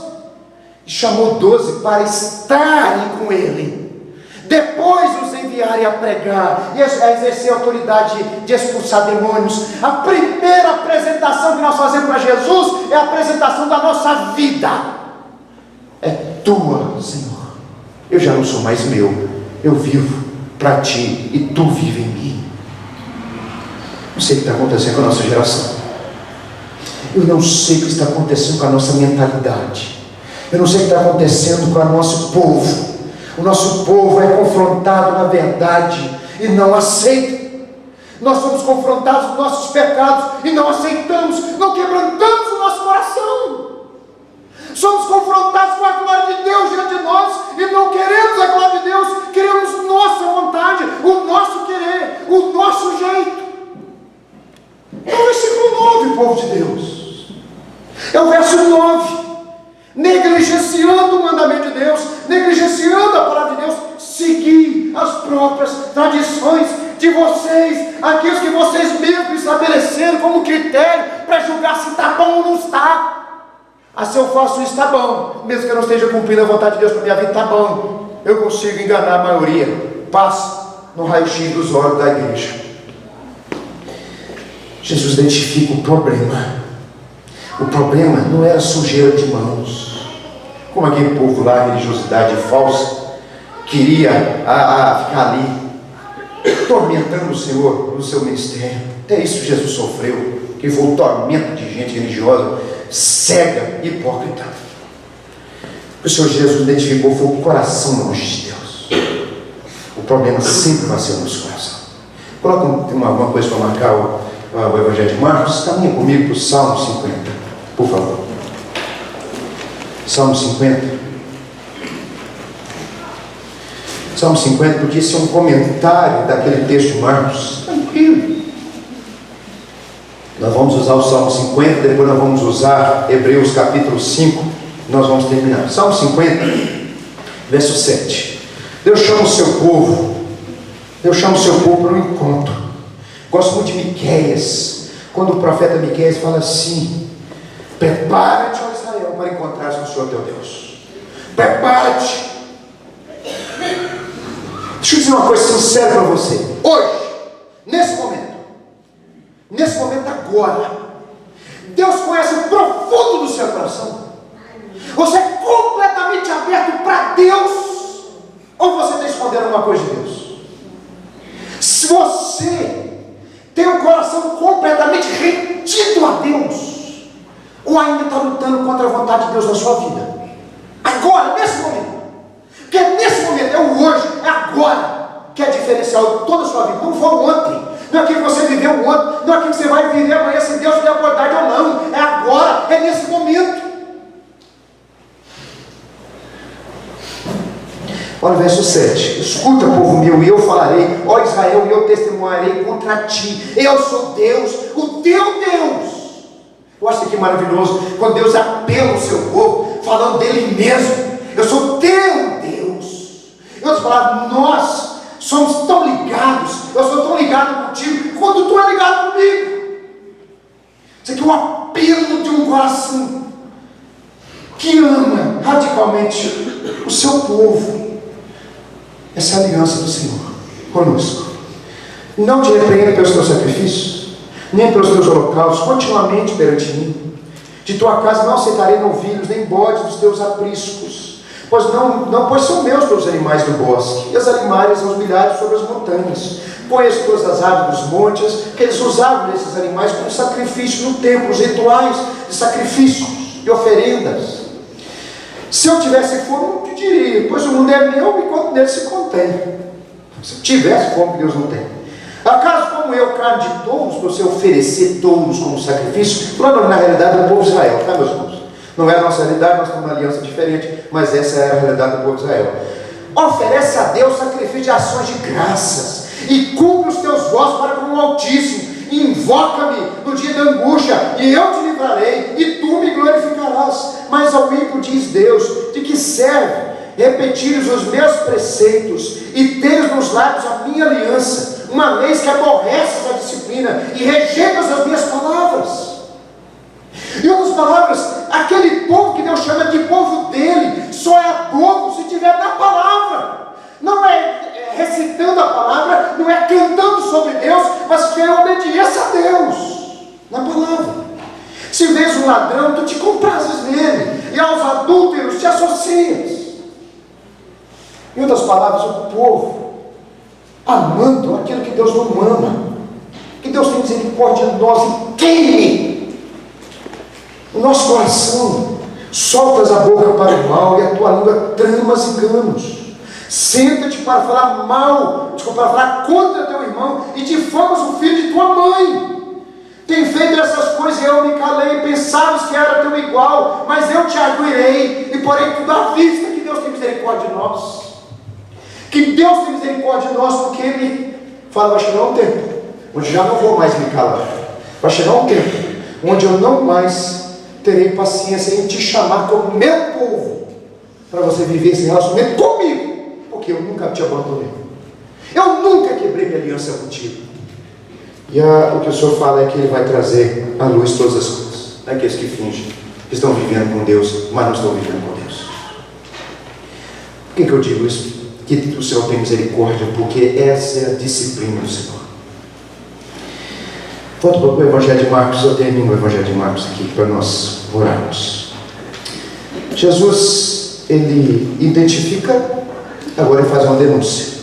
chamou 12 para estarem com ele, depois os enviarem a pregar e a exercer a autoridade de expulsar demônios. A primeira apresentação que nós fazemos para Jesus é a apresentação da nossa vida. É tua, Senhor. Eu já não sou mais meu, eu vivo para ti e tu vive em mim. Não sei o que está acontecendo com a nossa geração. Eu não sei o que está acontecendo com a nossa mentalidade. Eu não sei o que está acontecendo com o nosso povo. O nosso povo é confrontado na verdade e não aceita. Nós somos confrontados com nossos pecados e não aceitamos, não quebrantamos o nosso coração. Somos confrontados com a glória de Deus diante de nós e não queremos a glória de Deus, queremos nossa vontade, o nosso querer, o nosso jeito. É o versículo 9, povo de Deus. É o verso 9. Negligenciando o mandamento de Deus, negligenciando a palavra de Deus, seguir as próprias tradições de vocês, aqueles que vocês mesmos estabeleceram como critério para julgar se está bom ou não está. Se eu faço isso, está bom, mesmo que eu não esteja cumprindo a vontade de Deus para minha vida, está bom. Eu consigo enganar a maioria. Passa no raio-x dos olhos da igreja. Jesus identifica o problema. O problema não era sujeira de mãos, como aquele povo lá, religiosidade falsa, queria ficar ali, tormentando o Senhor no seu ministério. Até isso Jesus sofreu, que foi o tormento de gente religiosa, cega e hipócrita. O Senhor Jesus identificou, foi o coração longe de Deus. O problema sempre vai ser o nosso coração. Coloca alguma coisa para marcar o Evangelho de Marcos. Caminha comigo para o Salmo 50. Por favor. Salmo 50. Salmo 50 podia ser um comentário daquele texto de Marcos. Tranquilo. Nós vamos usar o Salmo 50, depois nós vamos usar Hebreus capítulo 5. Nós vamos terminar. Salmo 50, verso 7. Deus chama o seu povo. Deus chama o seu povo para um encontro. Gosto muito de Miqueias. Quando o profeta Miqueias fala assim: prepara-te, ó Israel, para encontrar com o Senhor teu Deus. Prepara-te. Deixa eu dizer uma coisa sincera para você. Hoje, nesse momento agora, Deus conhece o profundo do seu coração. Você é completamente aberto para Deus? Ou você está escondendo alguma coisa de Deus? Se você tem um coração completamente rendido a Deus, ou ainda está lutando contra a vontade de Deus na sua vida, agora, nesse momento, porque nesse momento, é o hoje, é agora, que é diferencial de toda a sua vida. Não foi ontem, não é aquilo que você viveu ontem, não é aquilo que você vai viver amanhã, se Deus der vontade ou não, é agora, é nesse momento. Olha o verso 7. Escuta, povo meu, e eu falarei, ó Israel, e eu testemunharei contra ti. Eu sou Deus, o teu Deus. Eu acho isso aqui maravilhoso, quando Deus apela o seu povo, falando dele mesmo. Eu sou o teu Deus. Em outras palavras, nós somos tão ligados, eu sou tão ligado contigo, quando tu é ligado comigo. Isso aqui é um apelo de um coração que ama radicalmente o seu povo. Essa é a aliança do Senhor conosco. Não te repreenda pelos teus sacrifícios, nem pelos teus holocaustos, continuamente perante mim. De tua casa não aceitarei novilhos, nem bodes dos teus apriscos, pois são meus teus animais do bosque, e as animais aos milhares sobre as montanhas. Conheço todas as aves dos montes, que eles usavam esses animais como sacrifício no templo, os rituais de sacrifícios e oferendas. Se eu tivesse fome, não te diria, pois o mundo é meu e quanto nele se contém. Se eu tivesse fome, Deus não tem. Acaso como eu, carne de touros, para você oferecer touros como sacrifício? Não, na realidade é o povo de Israel, tá, meus irmãos? Não é a nossa realidade, nós temos uma aliança diferente, mas essa é a realidade do povo de Israel. Oferece a Deus sacrifício de ações de graças, e cumpre os teus votos para com o Altíssimo. Invoca-me no dia da angústia, e eu te livrarei, e tu me glorificarás. Mas ao ímpio diz Deus: de que serve repetires os meus preceitos e teres nos lábios a minha aliança, uma vez que aborreces a disciplina e rejeitas as minhas palavras? Em outras palavras, aquele povo que Deus chama de povo dele só é povo se estiver na palavra. Não é recitando a palavra, não é cantando sobre Deus, mas se tiver obediência a Deus na palavra. Se vês um ladrão, tu te comprases nele, e aos adúlteros te associas. Em outras palavras, o povo amando aquilo que Deus não ama, que Deus tem misericórdia de nós e queime o nosso coração. Soltas a boca para o mal, e a tua língua tramas enganos. Senta-te para falar para falar contra teu irmão, e difamas o filho de tua mãe. Tem feito essas coisas, e eu me calei. Pensavas que era teu igual, mas eu te arguirei, e porém tudo à vista. Que Deus tem misericórdia de nós, que Deus tem misericórdia de nós, porque Ele fala: vai chegar um tempo onde já não vou mais me calar, vai chegar um tempo onde eu não mais terei paciência em te chamar como meu povo, para você viver esse relacionamento comigo, porque eu nunca te abandonei, eu nunca quebrei minha aliança contigo. E o que o Senhor fala é que Ele vai trazer à luz todas as coisas. Aqueles que fingem que estão vivendo com Deus, mas não estão vivendo com Deus. Por que eu digo isso? Que o Senhor tem misericórdia, porque essa é a disciplina do Senhor. Volto para o Evangelho de Marcos. Eu termino o Evangelho de Marcos aqui para nós orarmos. Jesus, Ele identifica, agora Ele faz uma denúncia,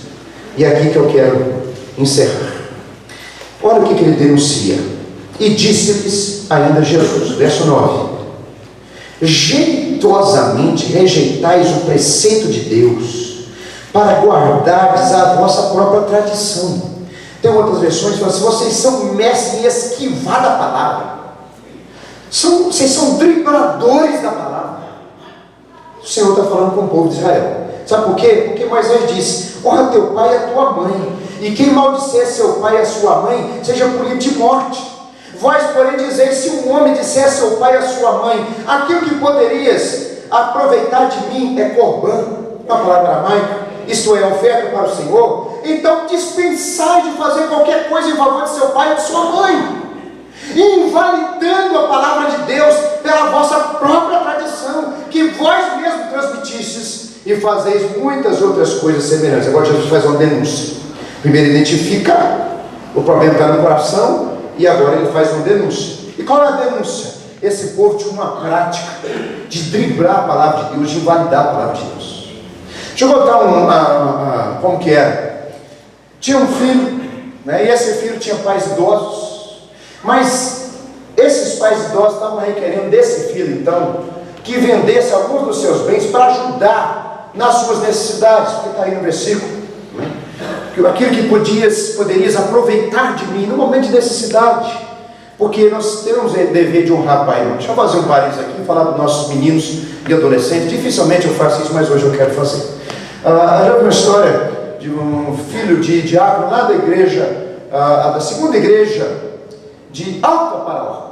e é aqui que eu quero encerrar. Olha o que Ele denuncia. E disse-lhes ainda Jesus, verso 9: jeitosamente rejeitais o preceito de Deus, para guardardes a vossa própria tradição. Tem outras versões que falam assim: vocês são mestres em esquivar da palavra, vocês são dribladores da palavra. O Senhor está falando com o povo de Israel. Sabe por quê? Porque Moisés disse: honra teu pai e a tua mãe, e quem maldisser seu pai e a sua mãe seja punido de morte. Vós, porém, dizeis: se um homem disser a seu pai e a sua mãe, aquilo que poderias aproveitar de mim é corbã, uma palavra aramaica, isto é, oferta para o Senhor, então dispensai de fazer qualquer coisa em favor de seu pai e de sua mãe, invalidando a palavra de Deus pela vossa própria tradição, que vós mesmos transmitistes, e fazeis muitas outras coisas semelhantes. Agora Jesus faz uma denúncia. Primeiro identifica o problema que está no coração, e agora Ele faz uma denúncia. E qual é a denúncia? esse povo tinha uma prática de driblar a palavra de Deus, de invalidar a palavra de Deus. Deixa eu contar como que era. Tinha um filho, né, e esse filho tinha pais idosos, mas esses pais idosos estavam requerendo desse filho, então, que vendesse alguns dos seus bens para ajudar nas suas necessidades, porque está aí no versículo, né? Aquilo que poderias aproveitar de mim no momento de necessidade, porque nós temos o dever de honrar pai e mãe. Deixa eu fazer um parênteses aqui e falar dos nossos meninos e adolescentes. Dificilmente eu faço isso, mas hoje eu quero fazer. Já vi uma história de um filho de diácono lá da igreja, da segunda igreja de Alta Paraná.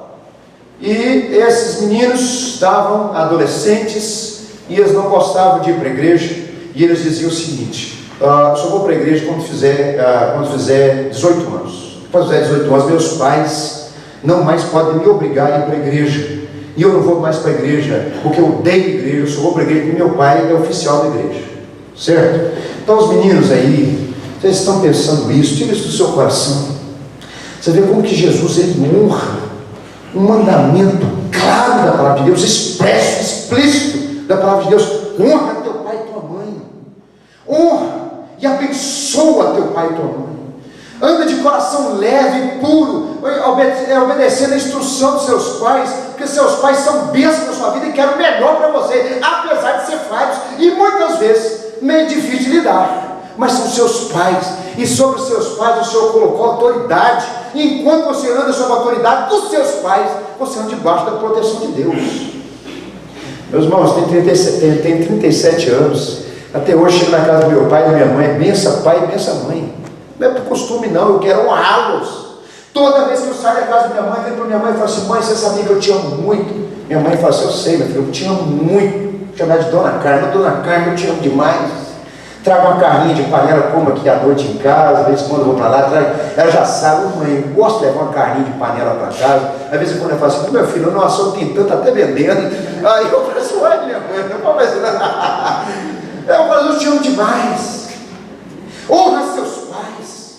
E esses meninos estavam adolescentes e eles não gostavam de ir para a igreja, e eles diziam o seguinte: só vou para a igreja quando fizer 18 anos. Quando fizer 18 anos, meus pais não mais podem me obrigar a ir para a igreja, e eu não vou mais para a igreja porque eu odeio a igreja, eu só vou para a igreja porque meu pai é oficial da igreja, certo? Então os meninos aí, vocês estão pensando isso, tira isso do seu coração. Você vê como que Jesus, ele honra um mandamento claro da palavra de Deus, expresso, explícito da palavra de Deus: honra teu pai e tua mãe, honra e abençoa teu pai e tua mãe, anda de coração leve e puro, obedecendo a instrução dos seus pais, porque seus pais são bênçãos na sua vida e querem o melhor para você, apesar de ser falhos e muitas vezes meio difícil de lidar, mas são seus pais, e sobre os seus pais o Senhor colocou autoridade, e enquanto você anda sob a autoridade dos seus pais, você anda debaixo da proteção de Deus. Meus irmãos, tem 37 anos, até hoje chego na casa do meu pai e da minha mãe, bença pai e bença mãe, não é por costume não, eu quero honrá-los. Toda vez que eu saio da casa da minha mãe, venho para minha mãe e falo assim: mãe, você sabia que eu te amo muito? Minha mãe fala assim: eu sei, meu filho, eu te amo muito. Chamar de Dona Carmen, Dona Carmen, eu te amo demais. Traga uma carninha de panela, como aqui à noite em casa, às vezes quando eu vou para lá, ela já sabe: mãe, eu gosto de levar uma carninha de panela para casa. Às vezes quando eu falo assim: meu filho, nossa, eu tenho tanto até vendendo. Aí eu falo assim: olha minha mãe, não pode mais nada. Eu falo: eu te amo demais. Honra seus pais,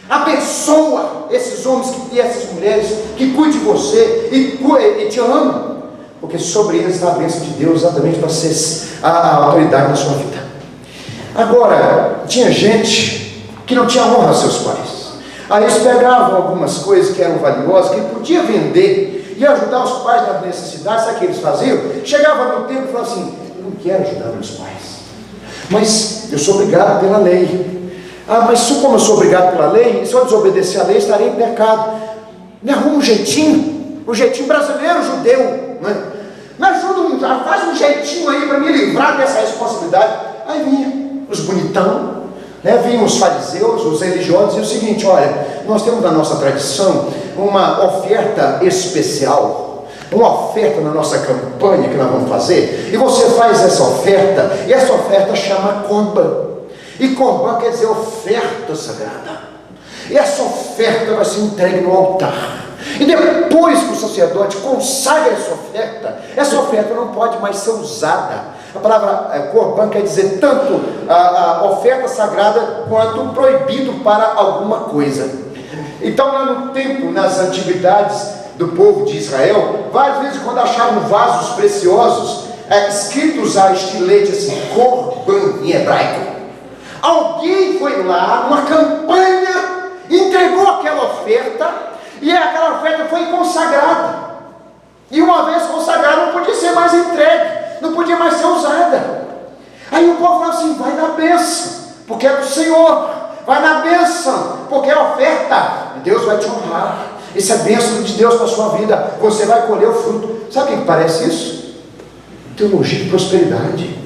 abençoa esses homens e essas mulheres que cuidem de você e te amam, porque sobre eles está a bênção de Deus, exatamente para ser a autoridade na sua vida. Agora, tinha gente que não tinha honra aos seus pais. Aí eles pegavam algumas coisas que eram valiosas, que podia vender e ajudar os pais nas necessidades. Sabe o que eles faziam? Chegavam no tempo e falavam assim: eu não quero ajudar meus pais, mas eu sou obrigado pela lei. Mas como eu sou obrigado pela lei, se eu desobedecer a lei, estarei em pecado. Me arruma um jeitinho brasileiro, judeu, né? Me ajuda, faz um jeitinho aí para me livrar dessa responsabilidade. Aí vinha os bonitão, né? Vinham os fariseus, os religiosos, e o seguinte: olha, nós temos na nossa tradição uma oferta especial, uma oferta na nossa campanha que nós vamos fazer, e você faz essa oferta, e essa oferta chama Corban. E Corban quer dizer oferta sagrada. E essa oferta vai ser entregue no altar. E depois que o sacerdote consagra essa oferta não pode mais ser usada. A palavra Corban quer dizer tanto a oferta sagrada quanto proibido para alguma coisa. Então lá no templo, nas antiguidades do povo de Israel, várias vezes quando achavam vasos preciosos, escritos a estilete assim, Corban em hebraico, alguém foi lá, uma campanha, entregou aquela oferta, e aquela oferta foi consagrada, e uma vez consagrada não podia ser mais entregue, não podia mais ser usada. Aí o povo falou assim: vai na bênção, porque é do Senhor, vai na bênção, porque é oferta, e Deus vai te honrar, isso é bênção de Deus para a sua vida, você vai colher o fruto. Sabe o que parece isso? Teologia de prosperidade.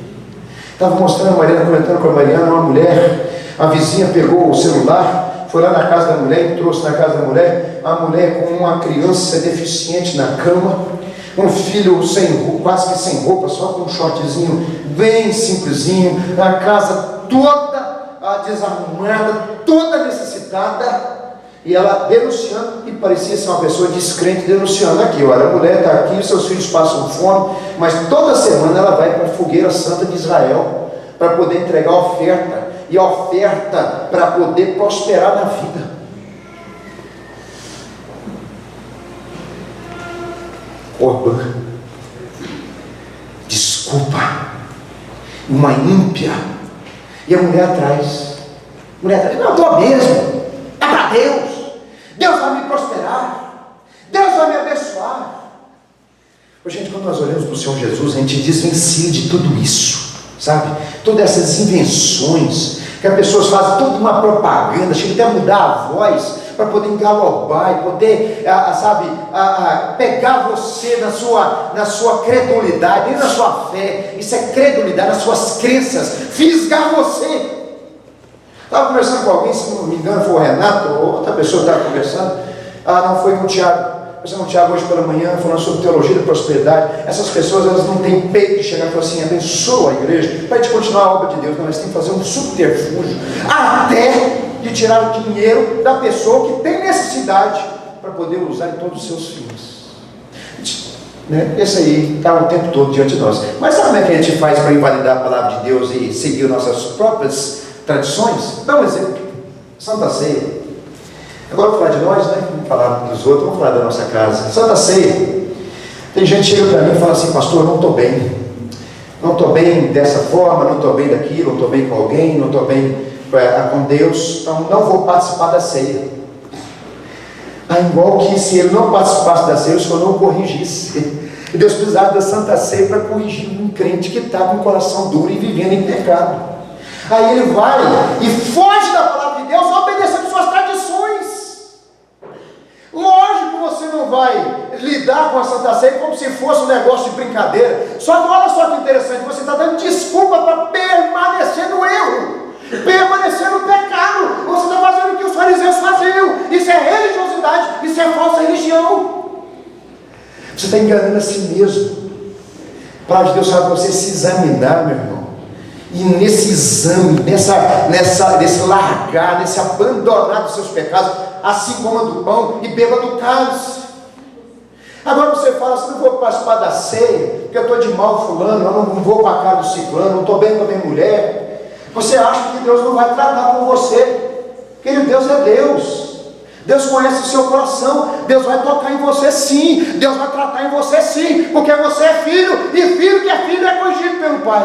Estava mostrando a Mariana, comentando com a Mariana, uma mulher, a vizinha pegou o celular, foi lá na casa da mulher, trouxe na casa da mulher, a mulher com uma criança deficiente na cama, um filho quase que sem roupa, só com um shortzinho bem simplesinho, a casa toda desarrumada, toda necessitada, e ela denunciando, e parecia ser uma pessoa descrente, denunciando aqui: olha, a mulher está aqui, seus filhos passam fome, mas toda semana ela vai para a fogueira santa de Israel, para poder entregar a oferta, e a oferta para poder prosperar na vida. Corbã. Desculpa. Uma ímpia. E a mulher atrás. Não, estou mesmo. É para Deus. Deus vai me prosperar. Deus vai me abençoar. Gente, quando nós olhamos para o Senhor Jesus, a gente desvencilha de tudo isso, sabe? Todas essas invenções, que as pessoas fazem toda uma propaganda, chega até a mudar a voz, para poder engalobar e poder, pegar você na sua credulidade, nem na sua fé, isso é credulidade, nas suas crenças, fisgar você. Estava conversando com alguém, se não me engano foi o Renato, ou outra pessoa que estava conversando, não foi com o Tiago. Conversando com o Tiago hoje pela manhã, falando sobre teologia da prosperidade. Essas pessoas, elas não têm peito de chegar e falar assim, abençoa a igreja, para a gente continuar a obra de Deus. Não, elas têm que fazer um subterfúgio, até de tirar o dinheiro da pessoa que tem necessidade, para poder usar em todos os seus fins. Esse aí está o tempo todo diante de nós. Mas sabe como é que a gente faz para invalidar a palavra de Deus e seguir nossas próprias tradições? Dá um exemplo. Santa Ceia. Agora vamos falar de nós, né? Vamos falar dos outros, vamos falar da nossa casa. Santa Ceia. Tem gente que chega para mim e fala assim, pastor, eu não estou bem. Não estou bem dessa forma, não estou bem daquilo, não estou bem com alguém, não estou bem com Deus, então não vou participar da ceia. Igual que se ele não participasse da ceia, o Senhor não o corrigisse. E Deus precisava da Santa Ceia para corrigir um crente que está com o coração duro e vivendo em pecado. Aí ele vai e foge da palavra de Deus, obedecendo suas tradições. Lógico que você não vai lidar com a Santa Ceia como se fosse um negócio de brincadeira. Só que olha só que interessante, você está dando desculpa para permanecer no erro, permanecer no pecado. Você está fazendo o que os fariseus faziam. Isso é religiosidade, isso é falsa religião. Você está enganando a si mesmo. A palavra de Deus fala para você se examinar, meu irmão. E nesse exame, nesse largar, nesse abandonar dos seus pecados, assim como do pão e beba do cálice. Agora você fala assim, não vou participar da ceia, porque eu estou de mal fulano, eu não vou com a cara do ciclano, não estou bem com a minha mulher. Você acha que Deus não vai tratar com você? Querido, Deus é Deus. Deus conhece o seu coração. Deus vai tocar em você sim. Deus vai tratar em você sim, porque você é filho, e filho que é filho é corrigido pelo Pai.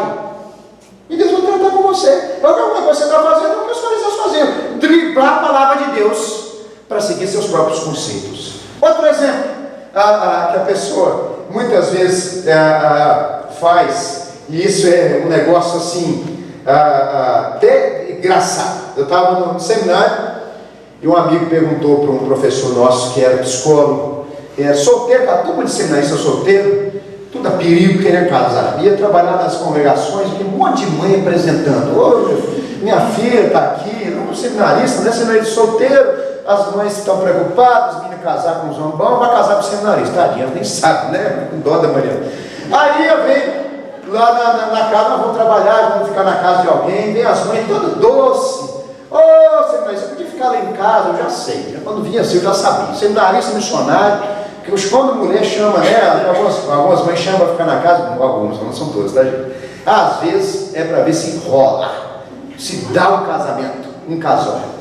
E Deus vai tratar com você. Porque alguma coisa você está fazendo é o que os fariseus faziam, driblar a palavra de Deus para seguir seus próprios conceitos. Outro exemplo, que a pessoa muitas vezes faz, e isso é um negócio assim, até engraçado. Eu estava no seminário e um amigo perguntou para um professor nosso que era psicólogo, solteiro, a turma de seminarista solteiro, tudo a perigo querer casar, ia trabalhar nas congregações, um monte de mãe apresentando, minha filha está aqui, não é seminarista, não é seminarista solteiro. As mães estão preocupadas, os meninos casar com os zombão, vai casar com o seminarista, tadinha, nem sabe, né? Com dó da mulher. Aí eu venho lá na casa, nós vamos trabalhar, vamos ficar na casa de alguém, vem as mães todas doce. Seminarista, você podia ficar lá em casa, eu já sei. Quando vinha assim, eu já sabia. Seminarista, missionário, que quando a mulher chama, né? Algumas mães chamam para ficar na casa, algumas, não são todas, tá, gente? Às vezes é para ver se enrola, se dá um casamento, um casório.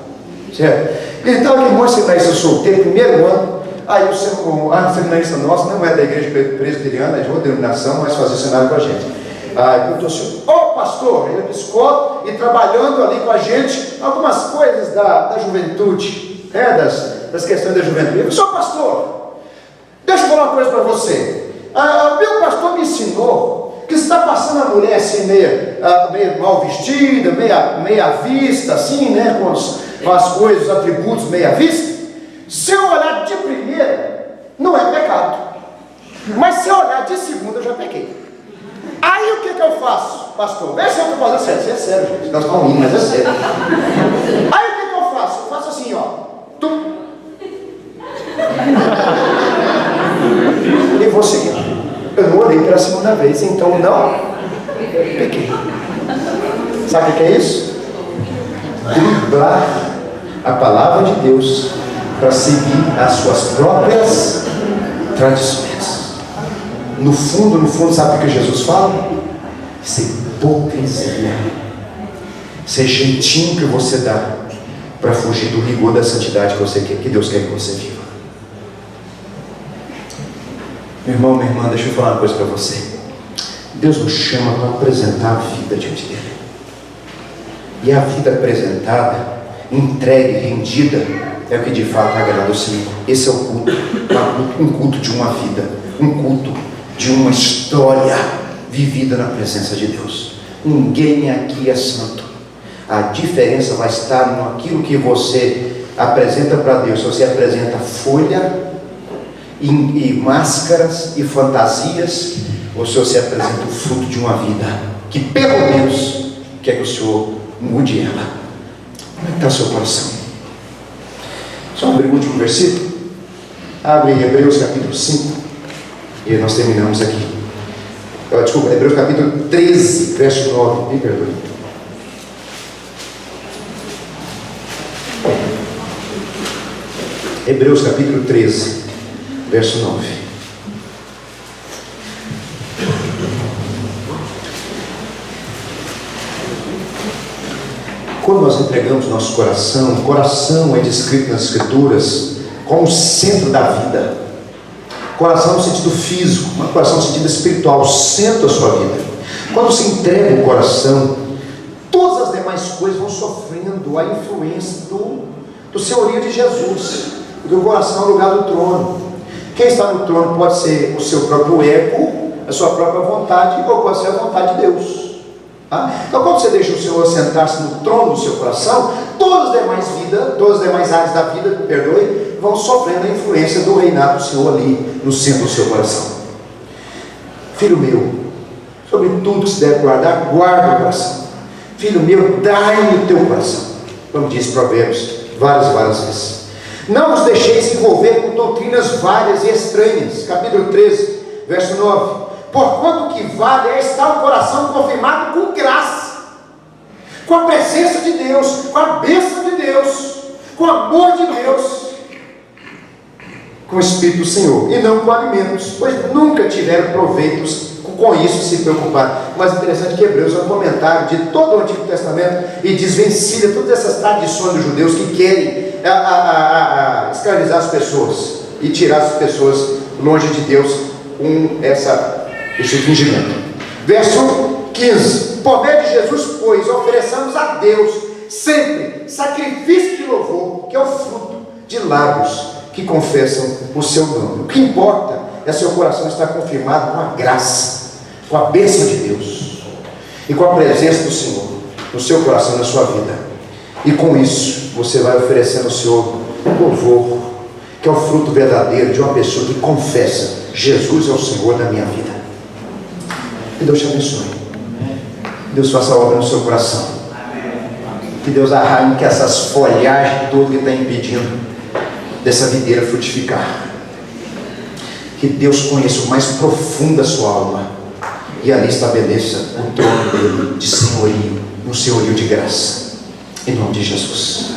Certo? Então, aquele monte de seminarista solteiro, primeiro ano, aí o seminarista nosso não é da igreja presbiteriana, é de outra denominação, mas fazia seminário com a gente. Aí perguntou assim, pastor, ele é psicólogo e trabalhando ali com a gente algumas coisas da juventude, das questões da juventude. Ele disse, pastor, deixa eu falar uma coisa para você. Meu pastor me ensinou que se está passando a mulher assim, meio mal vestida, meio à vista, assim, né, com as coisas, os atributos meio à vista, se eu olhar de primeira, não é pecado, mas se eu olhar de segunda, eu já pequei. Aí o que eu faço, pastor? Vê se eu estou fazendo sério, isso é sério, gente, nós estamos rindo, mas é sério. Aí o que eu faço? Eu faço assim, tum. E vou seguir. Eu não olhei pela segunda vez, então não pequei. Sabe o que é isso? Driblar a palavra de Deus para seguir as suas próprias tradições. No fundo, sabe o que Jesus fala? Isso é hipocrisia. Isso é jeitinho que você dá para fugir do rigor da santidade que Deus quer que você viva. Meu irmão, minha irmã, deixa eu falar uma coisa para você. Deus nos chama para apresentar a vida diante dele. E a vida apresentada, entregue, rendida, é o que de fato agrada ao Senhor. Esse é o culto, um culto de uma vida, um culto de uma história vivida na presença de Deus. Ninguém aqui é santo. A diferença vai estar naquilo que você apresenta para Deus. Se você apresenta folha e máscaras e fantasias, ou se você apresenta o fruto de uma vida que pelo menos quer que o Senhor mude ela. Como é que está o seu coração? Só abrir o último versículo. Abre Hebreus capítulo 5 e nós terminamos aqui. Desculpa, Hebreus capítulo 13, verso 9. Me perdoe. Hebreus capítulo 13, verso 9. Quando nós entregamos nosso coração, o coração é descrito nas Escrituras como o centro da vida. Coração no sentido físico, mas coração no sentido espiritual, o centro da sua vida. Quando você entrega o coração, todas as demais coisas vão sofrendo a influência do senhorio de Jesus. Porque o coração é o lugar do trono. Quem está no trono pode ser o seu próprio ego, a sua própria vontade, ou pode ser a vontade de Deus. Então, quando você deixa o Senhor sentar-se no trono do seu coração, todas as demais áreas da vida, vão sofrendo a influência do reinado do Senhor ali no centro do seu coração. Filho meu, sobre tudo que se deve guardar, guarda o coração. Filho meu, dai-me o teu coração, como diz Provérbios várias vezes. Não os deixeis envolver com doutrinas várias e estranhas. Capítulo 13, verso 9. Porquanto o que vale é estar o coração confirmado com graça, com a presença de Deus, com a bênção de Deus, com o amor de Deus, com o Espírito do Senhor, e não com alimentos, pois nunca tiveram proveitos com isso se preocupar. Mas interessante que Hebreus é um comentário de todo o Antigo Testamento e desvencilha todas essas tradições dos judeus que querem escravizar as pessoas e tirar as pessoas longe de Deus com esse fingimento. Verso 15. Por meio de Jesus, pois, ofereçamos a Deus sempre sacrifício de louvor, que é o fruto de lábios que confessam o seu nome. O que importa é seu coração estar confirmado com a graça, com a bênção de Deus e com a presença do Senhor no seu coração, na sua vida. E com isso você vai oferecendo ao Senhor louvor, que é o fruto verdadeiro de uma pessoa que confessa: Jesus é o Senhor da minha vida. Que Deus te abençoe. Que Deus faça a obra no seu coração. Que Deus arranque essas folhagens todas que está impedindo dessa videira frutificar. Que Deus conheça o mais profundo da sua alma e ali estabeleça o trono dele de senhorio, um senhorio de graça, em nome de Jesus.